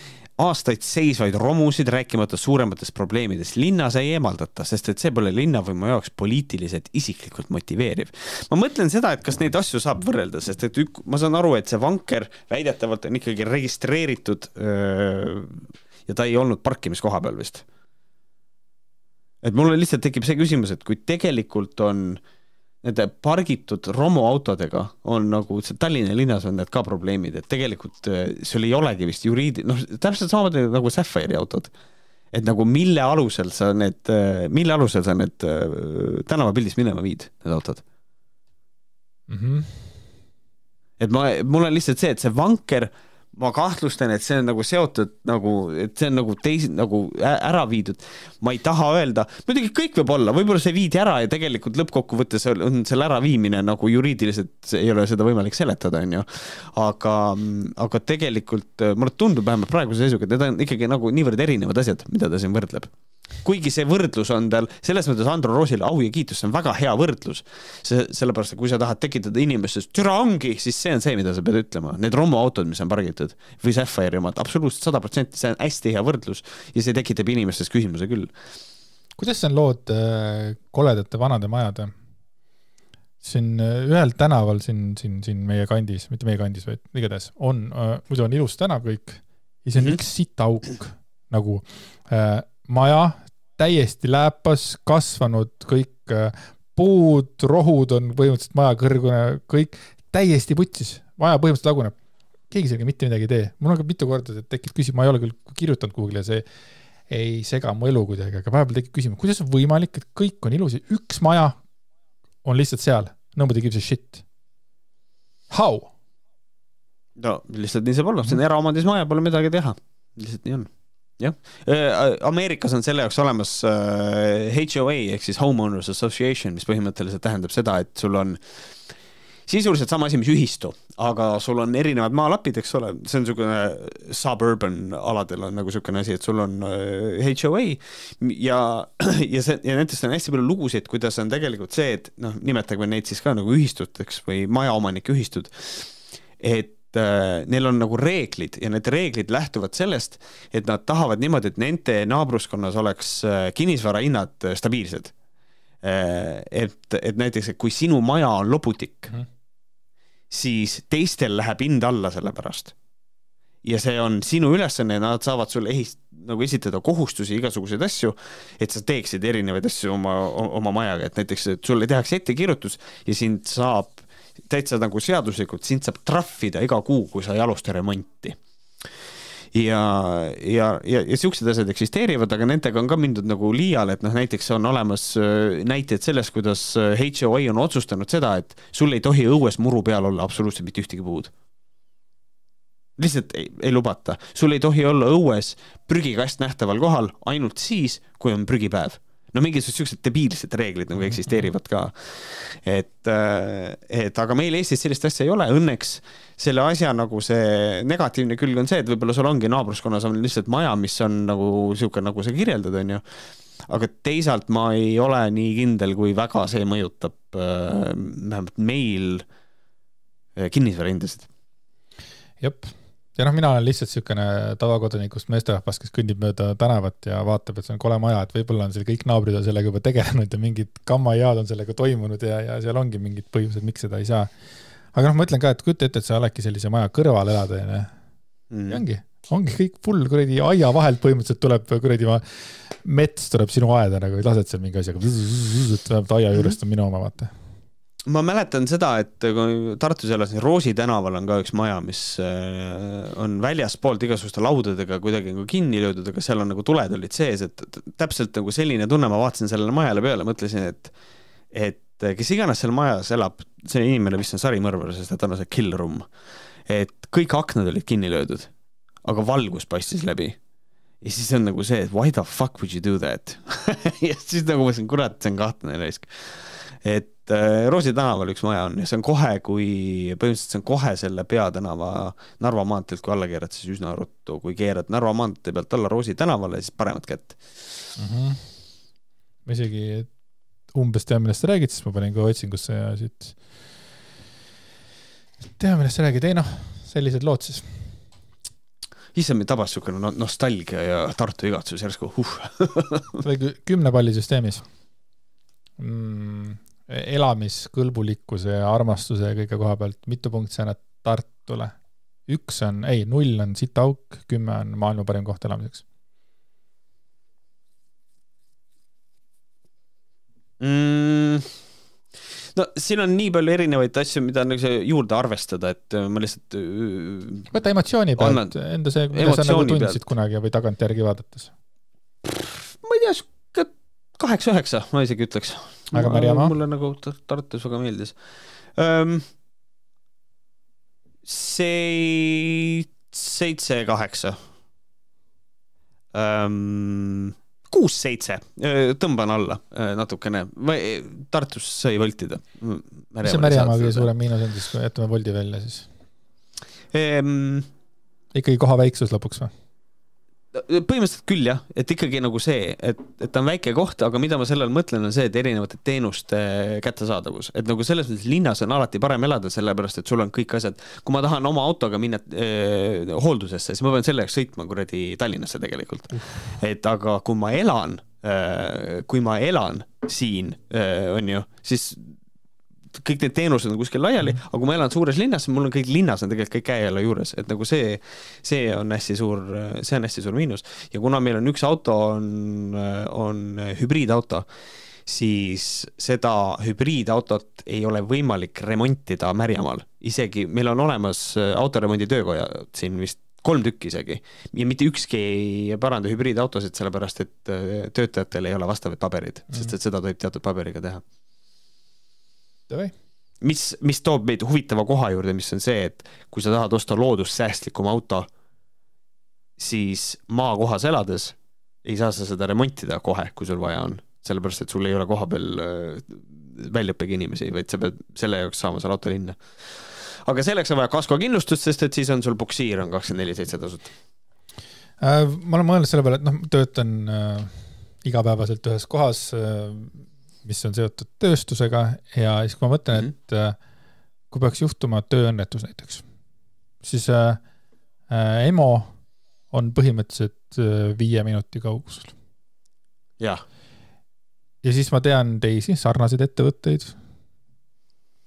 aastaid seisvaid romusid, rääkimata suurematest probleemidest. Linnas ei eemaldata, sest et see pole linnavõimu jaoks poliitiliselt isiklikult motiveeriv. Ma mõtlen seda, et kas neid asju saab võrrelda, sest et ma saan aru, et see vanker väidetavalt on ikkagi registreeritud ja ta ei olnud parkimiskoha peal vist. Et mulle lihtsalt tekib see küsimus, et kui tegelikult on nende pargitud romuautodega on nagu Tallinna linnas on need ka probleemid, et tegelikult sul ei olegi vist täpselt samamoodi nagu Sapphire autod. Et nagu mille alusel sa need tänavapildis minema viid, need autod? Et mul on lihtsalt see, et see vanker ma kahtlustan, et see on nagu seotud nagu, et see on nagu ära viidud. Ma ei taha öelda, muidugi kõik võib olla, võib-olla see viidi ära ja tegelikult lõppkokkuvõttes on selle ära viimine nagu juriidiliselt ei ole seda võimalik seletada, on ju. Aga tegelikult mulle tundub vähemalt praeguse seisuga, et need on ikkagi nagu niivõrd erinevad asjad, mida ta siin võrdleb. Kuigi see võrdlus on tal, selles mõttes Andro Roosile au ja kiitus, see on väga hea võrdlus. Sellepärast, et kui sa tahad tekitada inimestest, türa ongi, siis see on see, mida sa pead ütlema. Need romuautod, mis on pargitud või Sapphire omad, absoluutselt 100%, see on hästi hea võrdlus ja see tekitab inimestest küsimuse küll. Kuidas on lood koledate vanade majade? Siin ühel tänaval siin meie kandis, mitte meie kandis, vaid igatahes muidu on ilus tänav kõik ja see on üks sitauk nagu maja, täiesti lääpas, kasvanud kõik puud, rohud on põhimõtteliselt maja kõrgune, kõik täiesti putsis, maja põhimõtteliselt laguneb. Keegi sellega mitte midagi ei tee. Mul on ka mitu korda tekib küsima, ma ei ole küll kirjutanud kuhugile, see ei sega mu elu kuidagi, aga vahepeal tekib küsima, kuidas on võimalik, et kõik on ilus ja üks maja on lihtsalt seal. Nobody gives a shit. How? No, lihtsalt nii see pole. See on eraomandis maja, pole midagi teha. Lihtsalt nii on. Jah. Ameerikas on selle jaoks olemas HOA ehk siis Homeowners Association, mis põhimõtteliselt tähendab seda, et sul on sisuliselt sama asi, mis ühistu, aga sul on erinevad maalapid, eks ole, see on niisugune suburban aladel on nagu niisugune asi, et sul on HOA ja nendest on hästi palju lugusid, kuidas on tegelikult see, et nimetagme neid siis ka nagu ühistuteks või majaomanike ühistud, et neil on nagu reeglid ja need reeglid lähtuvad sellest, et nad tahavad niimoodi, et nende naabruskonnas oleks kinnisvara hinnad stabiilsed. Et näiteks, et kui sinu maja on loputik, siis teistel läheb hind alla selle pärast. Ja see on sinu ülesanne, nad saavad sulle nagu esitada kohustusi igasuguseid asju, et sa teeksid erinevaid asju oma majaga, et näiteks et sulle tehakse ettekirjutus ja sind saab täitsa nagu seaduslikult, sind saab traffida iga kuu, kui sa ei alusta remonti. Ja siuksed asjad eksisteerivad, aga nendega on ka mindud nagu liial, et näiteks on olemas näited sellest, kuidas HOA on otsustanud seda, et sul ei tohi õues muru peal olla absoluutselt mitte ühtegi puud. Lihtsalt ei lubata. Sul ei tohi olla õues prügikast nähtaval kohal ainult siis, kui on prügipäev. No mingisugused siuksed debiilsed reeglid nagu eksisteerivad ka. Aga meil Eestis sellist asja ei ole. Õnneks selle asja nagu see negatiivne külg on see, et võib-olla sul ongi naabruskonnas on lihtsalt maja, mis on nagu siuke, nagu sa kirjeldad, on ju. Aga teisalt ma ei ole nii kindel, kui väga see mõjutab meil kinnisvarahindasid. Jep. Ja mina olen lihtsalt siukene tavakodanikust meesterahvas, kes kõndib mööda tänavat ja vaatab, et see on kole maja, et võib-olla on seal kõik naabrid on sellega juba tegelenud ja mingid kammajaad on sellega toimunud ja seal ongi mingid põhjused, miks seda ei saa. Aga ma ütlen ka, et kujuta ette, et sa oledki sellise maja kõrval elada ja ongi kõik full kuradi aia vahelt põhimõtteliselt tuleb kuradi mets tuleb sinu aeda nagu, lased seal mingi asjaga, aia juurest on minu oma vaata. Ma mäletan seda, et kui Tartus elas Roosi tänaval on ka üks maja, mis on väljaspoolt igasuguste laudadega kuidagi nagu kinni löödud, aga seal on nagu tuled olid sees, et täpselt nagu selline tunne, ma vaatasin sellele majale peale, mõtlesin, et kes iganes seal majas elab, see inimene vist on sarimõrvar, sest et on see kill room, et kõik aknad olid kinni löödud, aga valgus paistis läbi. Ja siis on nagu see, et why the fuck would you do that? Ja siis nagu ma sain, kurat, see on kahtlane raisk. Et Roosi tänaval üks maja on ja see on kohe, põhimõtteliselt see on kohe selle peatänava Narva maanteelt, kui alla keerad, siis üsna ruttu, kui keerad Narva maantee pealt alla Roosi tänavale, siis paremat kätt. Ma isegi umbes tean, millest sa räägid, siis ma panin ka otsingusse ja siit tean, millest sa räägid. Ei sellised lood siis. issa mind tabas niisugune nostalgia ja Tartu igatsus järsku. 10 pallisüsteemis. Elamiskõlbulikkuse ja armastuse ja kõige koha pealt. Mitu punkt see annab Tartule? 0 on sitaauk, 10 on maailma parim koht elamiseks. No siin on nii palju erinevaid asju, mida juurde arvestada, et ma lihtsalt võta emotsiooni pealt, enda see, mida sa nagu tundsid kunagi või tagant järgi vaadates? Ma ei tea, 8-9 ma isegi ütleks. Aga Marjama? Mulle nagu Tartus väga meeldis. 7-8. 6-7. Tõmban alla natukene. Tartus sai voltida. Mis see Märjamaa kõige suurem miinus on siis, kui jätame voldi välja siis? Ikkagi koha väiksus lõpuks või? Põhimõtteliselt küll jah, et ikkagi nagu see, et ta on väike koht, aga mida ma sellel mõtlen on see, et erinevate teenuste kättesaadavus. Et nagu selles mõttes linnas on alati parem elada, sellepärast, et sul on kõik asjad. Kui ma tahan oma autoga minna hooldusesse, siis ma pean selle jaoks sõitma kuradi Tallinnasse tegelikult. Et aga kui ma elan siin, on ju, siis kõik need teenused on kuskil laiali, aga kui ma elan suures linnas, mul on kõik linnas on tegelikult kõik käejala juures, et nagu see on hästi suur miinus. Ja kuna meil on üks auto on hübriidauto, siis seda hübriidautot ei ole võimalik remontida Märjamaal. Isegi meil on olemas autoremondi töökojad siin vist 3 tükki isegi. Ja mitte ükski ei paranda hübriidautosid, sellepärast et töötajatel ei ole vastavad paberid, sest et seda tohib teatud paberiga teha. Mis toob meid huvitava koha juurde, mis on see, et kui sa tahad osta loodussäästlikum auto, siis maakohas elades ei saa sa seda remontida kohe, kui sul vaja on. Sellepärast, et sul ei ole koha peal väljaõppega inimesi, vaid sa pead selle jaoks saama seal auto linna. Aga selleks on vaja kaskokindlustust, sest et siis on sul buksiir on 24/7 tasut. Ma olen mõelnud selle peale, et töötan igapäevaselt ühes kohas, mis on seotud tööstusega ja siis kui ma mõtlen, et kui peaks juhtuma tööõnnetus näiteks, siis EMO on põhimõtteliselt 5 minuti kaugusel. Ja siis ma tean teisi sarnaseid ettevõtteid,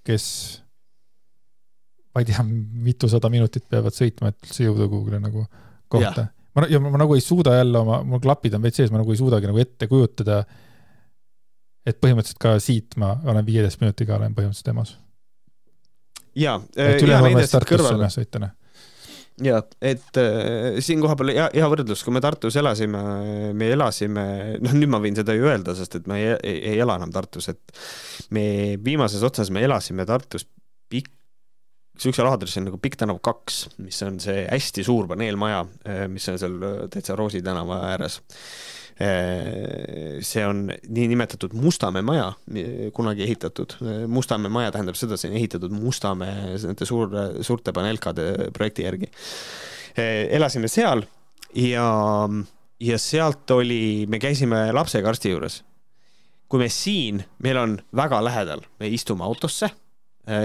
kes ma ei tea, mitusada minutit peavad sõitma, et see jõuda kuhugile nagu kohta. Ma nagu ei suuda jälle mul klapid on veits sees, ma nagu ei suudagi nagu ette kujutada, et põhimõtteliselt ka siit ma olen 15 minutiga olen põhimõtteliselt EMO-s. Ja, et siin koha peal hea võrdlus, kui me Tartus elasime, nüüd ma võin seda ju öelda, sest et me ei ela enam Tartus, et me viimases otsas me elasime Tartus sihukesel aadressil nagu Pikk tänav 2, mis on see hästi suur paneelmaja, mis on seal täitsa Roosi tänava ääres. See on nii nimetatud Mustamäe maja kunagi ehitatud. Mustamäe maja tähendab seda, see on ehitatud Mustamäe suurte paneelkade projekti järgi. Elasime seal ja sealt me käisime lapsega arsti juures. Kui me siin, meil on väga lähedal, me istume autosse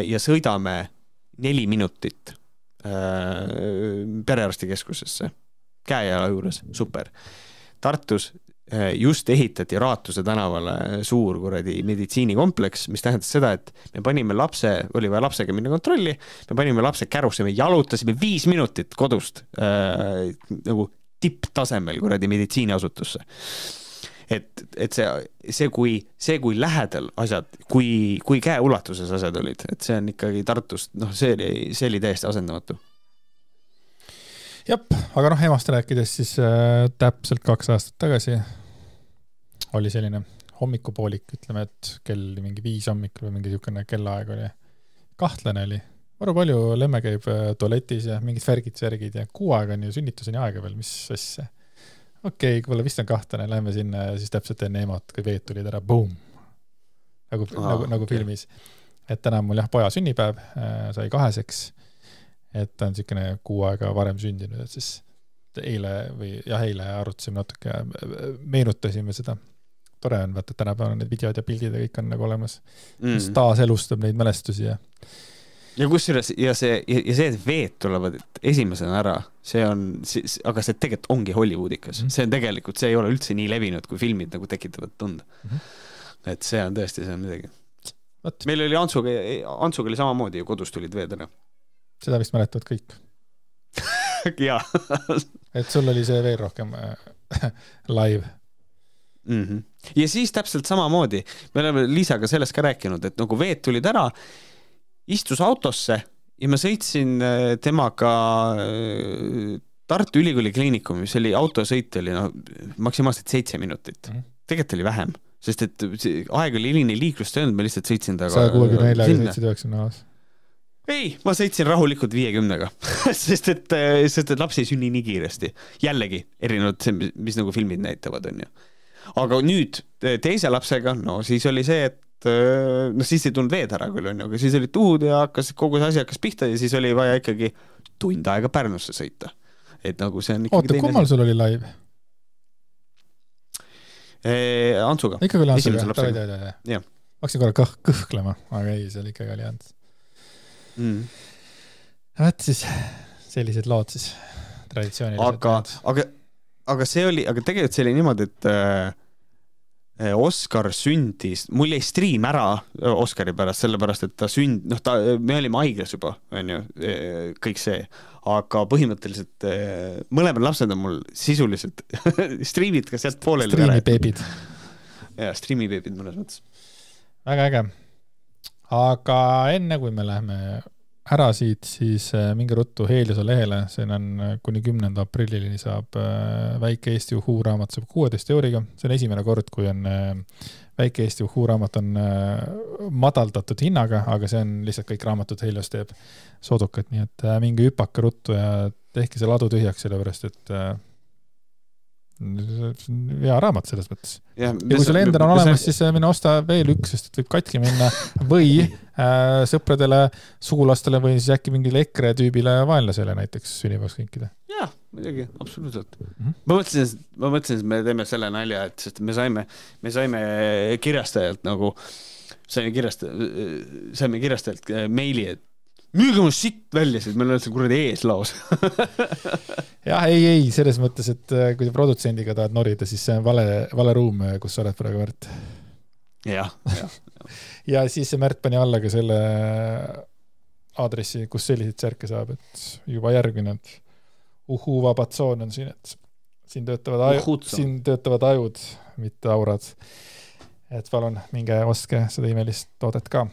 ja sõidame 4 minutit perearstikeskusesse käejala juures, super. Tartus just ehitati Raatuse tänavale suur kuradi meditsiinikompleks, mis tähendas seda, et me panime oli vaja lapsega minna kontrolli, me panime lapse kärusse, me jalutasime 5 minutit kodust nagu tipptasemel kuradi meditsiiniasutusse. Et see kui lähedal asjad, kui käeulatuses asjad olid, et see on ikkagi Tartust, see oli täiesti asendamatu. Jep, aga emast rääkides siis täpselt 2 aastat tagasi oli selline hommikupoolik, ütleme, et kell mingi 5 hommikul või mingi niisugune kellaaeg oli. Kahtlane oli. Varu palju lemme käib tualetis ja mingid värgid ja 6 aega on ju sünnituseni aega veel, mis asja. Okei, kui vist on kahtlane, lähme sinna ja siis täpselt enne EMO-t, kui veed tulid ära, boom! Nagu filmis. Et täna mul poja sünnipäev, sai 2-seks. Et ta on niisugune 6 aega varem sündinud, et siis eile arutasime natuke ja meenutasime seda. Tore on, vaata, tänapäeval need videod ja pildid ja kõik on nagu olemas. Mis taas elustab neid mälestusi ja ja kusjuures ja see, et veed tulevad esimesena ära, see on, aga see tegelikult ongi Hollywoodikas. See on tegelikult, see ei ole üldse nii levinud, kui filmid nagu tekitavad tunda. Et see on tõesti, see on midagi. Meil oli Antsuga oli samamoodi ju kodus tulid veed ära. Seda vist mäletavad kõik. Jaa. Et sul oli see veel rohkem live. Ja siis täpselt samamoodi, me oleme Liisaga sellest ka rääkinud, et nagu veed tulid ära, istus autosse ja ma sõitsin temaga Tartu Ülikooli kliinikumi, mis oli autosõit oli maksimaalselt 7 minutit. Tegelikult oli vähem, sest et aeg oli hiline liiklust öelnud, ma lihtsalt sõitsin taga 164-90 aastas. Ei, ma sõitsin rahulikult 50-ga, sest et laps ei sünni nii kiiresti. Jällegi, erinevad, mis nagu filmid näitavad, on ju. Aga nüüd teise lapsega, no siis oli see, et siis ei tulnud veed ära küll, on ju, aga siis oli tuhud ja kogu see asi hakkas pihta ja siis oli vaja ikkagi tund aega Pärnusse sõita. Et nagu see on ikkagi oota, kummal sul oli live? Antsuga. Ikkagi oli Antsuga, ta hakkasin korra kõhklema, aga ei, seal ikkagi oli Ants. Võt siis sellised lood siis traditsioonilised. Aga see oli, aga tegelikult see oli niimoodi, et Oskar sündis, mul jäi stream ära Oskari pärast, sellepärast, et ta me olime haiglas juba, on ju, kõik see, aga põhimõtteliselt mõlemad lapsed on mul sisuliselt streamid ka sealt pooleli. Streamibeebid. Ja, streamibeebid mõnes mõttes. Väga äge. Aga enne kui me läheme ära siit, siis mingi ruttu Heliose lehele, see on kuni 10. aprillini saab Väike Eesti Uhuu-raamat saab 16 euriga. See on esimene kord, kui on Väike Eesti Uhuu-raamat on madaldatud hinnaga, aga see on lihtsalt kõik raamatud Helios teeb soodukad, nii et mingi hüpake ruttu ja tehke see ladu tühjaks, sellepärast, et hea raamat selles mõttes. Ja kui sul endal on olemas, siis mine osta veel üks, sest et võib katki minna või sõpradele, sugulastele või siis äkki mingile EKRE tüübile vaenlasele näiteks sünnipäevaks kinkida. Jah, midagi, absoluutselt. Ma mõtlesin, et me teeme selle nalja, et sest me saime kirjastajalt nagu, saime kirjastajalt meili, et müüge mu sitt välja, sest meil on see kuradi ees laos. Jah, ei, selles mõttes, et kui sa produtsendiga tahad norida, siis see on vale ruum, kus sa oled praegu Märt. Jah. Ja siis see Märt pani alla ka selle aadressi, kus selliseid särke saab, et juba järgnenud Uhuu-vabatsoon on siin, et siin töötavad ajud, mitte aurad. Et palun minge ostke seda imelist toodet ka.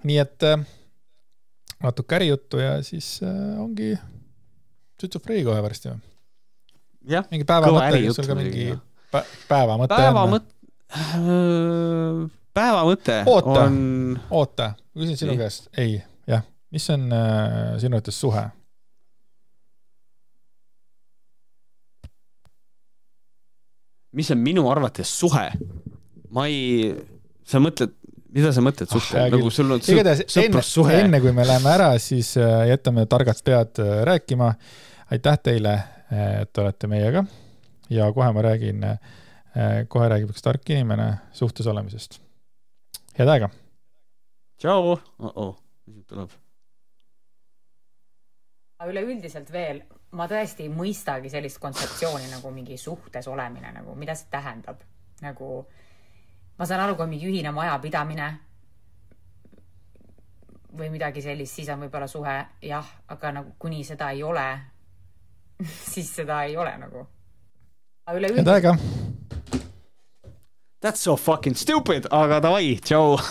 Nii et natuke ärijuttu ja siis ongi Sütsufrei kohe varsti. Jah, mingi päevamõte, sul ka mingi päevamõte. Päevamõte on... Oota, küsin sinu käest. Ei, jah. Mis on sinu ütles suhe? Mis on minu arvates suhe? Sa mõtled... Mida sa mõtled suhte? Nagu sul on sõprussuhe. Enne kui me läheme ära, siis jätame targad pead rääkima. Aitäh teile, et olete meiega. Ja kohe räägib üks tark inimene suhtes olemisest. Head aega! Tšau! Üleüldiselt veel, ma tõesti ei mõistagi sellist kontseptsiooni nagu mingi suhtes olemine, nagu mida see tähendab. Nagu... Ma saan aru, kui on mingi ühine majapidamine või midagi sellist, siis on võib-olla suhe, jah, aga nagu kuni seda ei ole, siis seda ei ole nagu. Head aega! That's so fucking stupid, aga davai, tšau!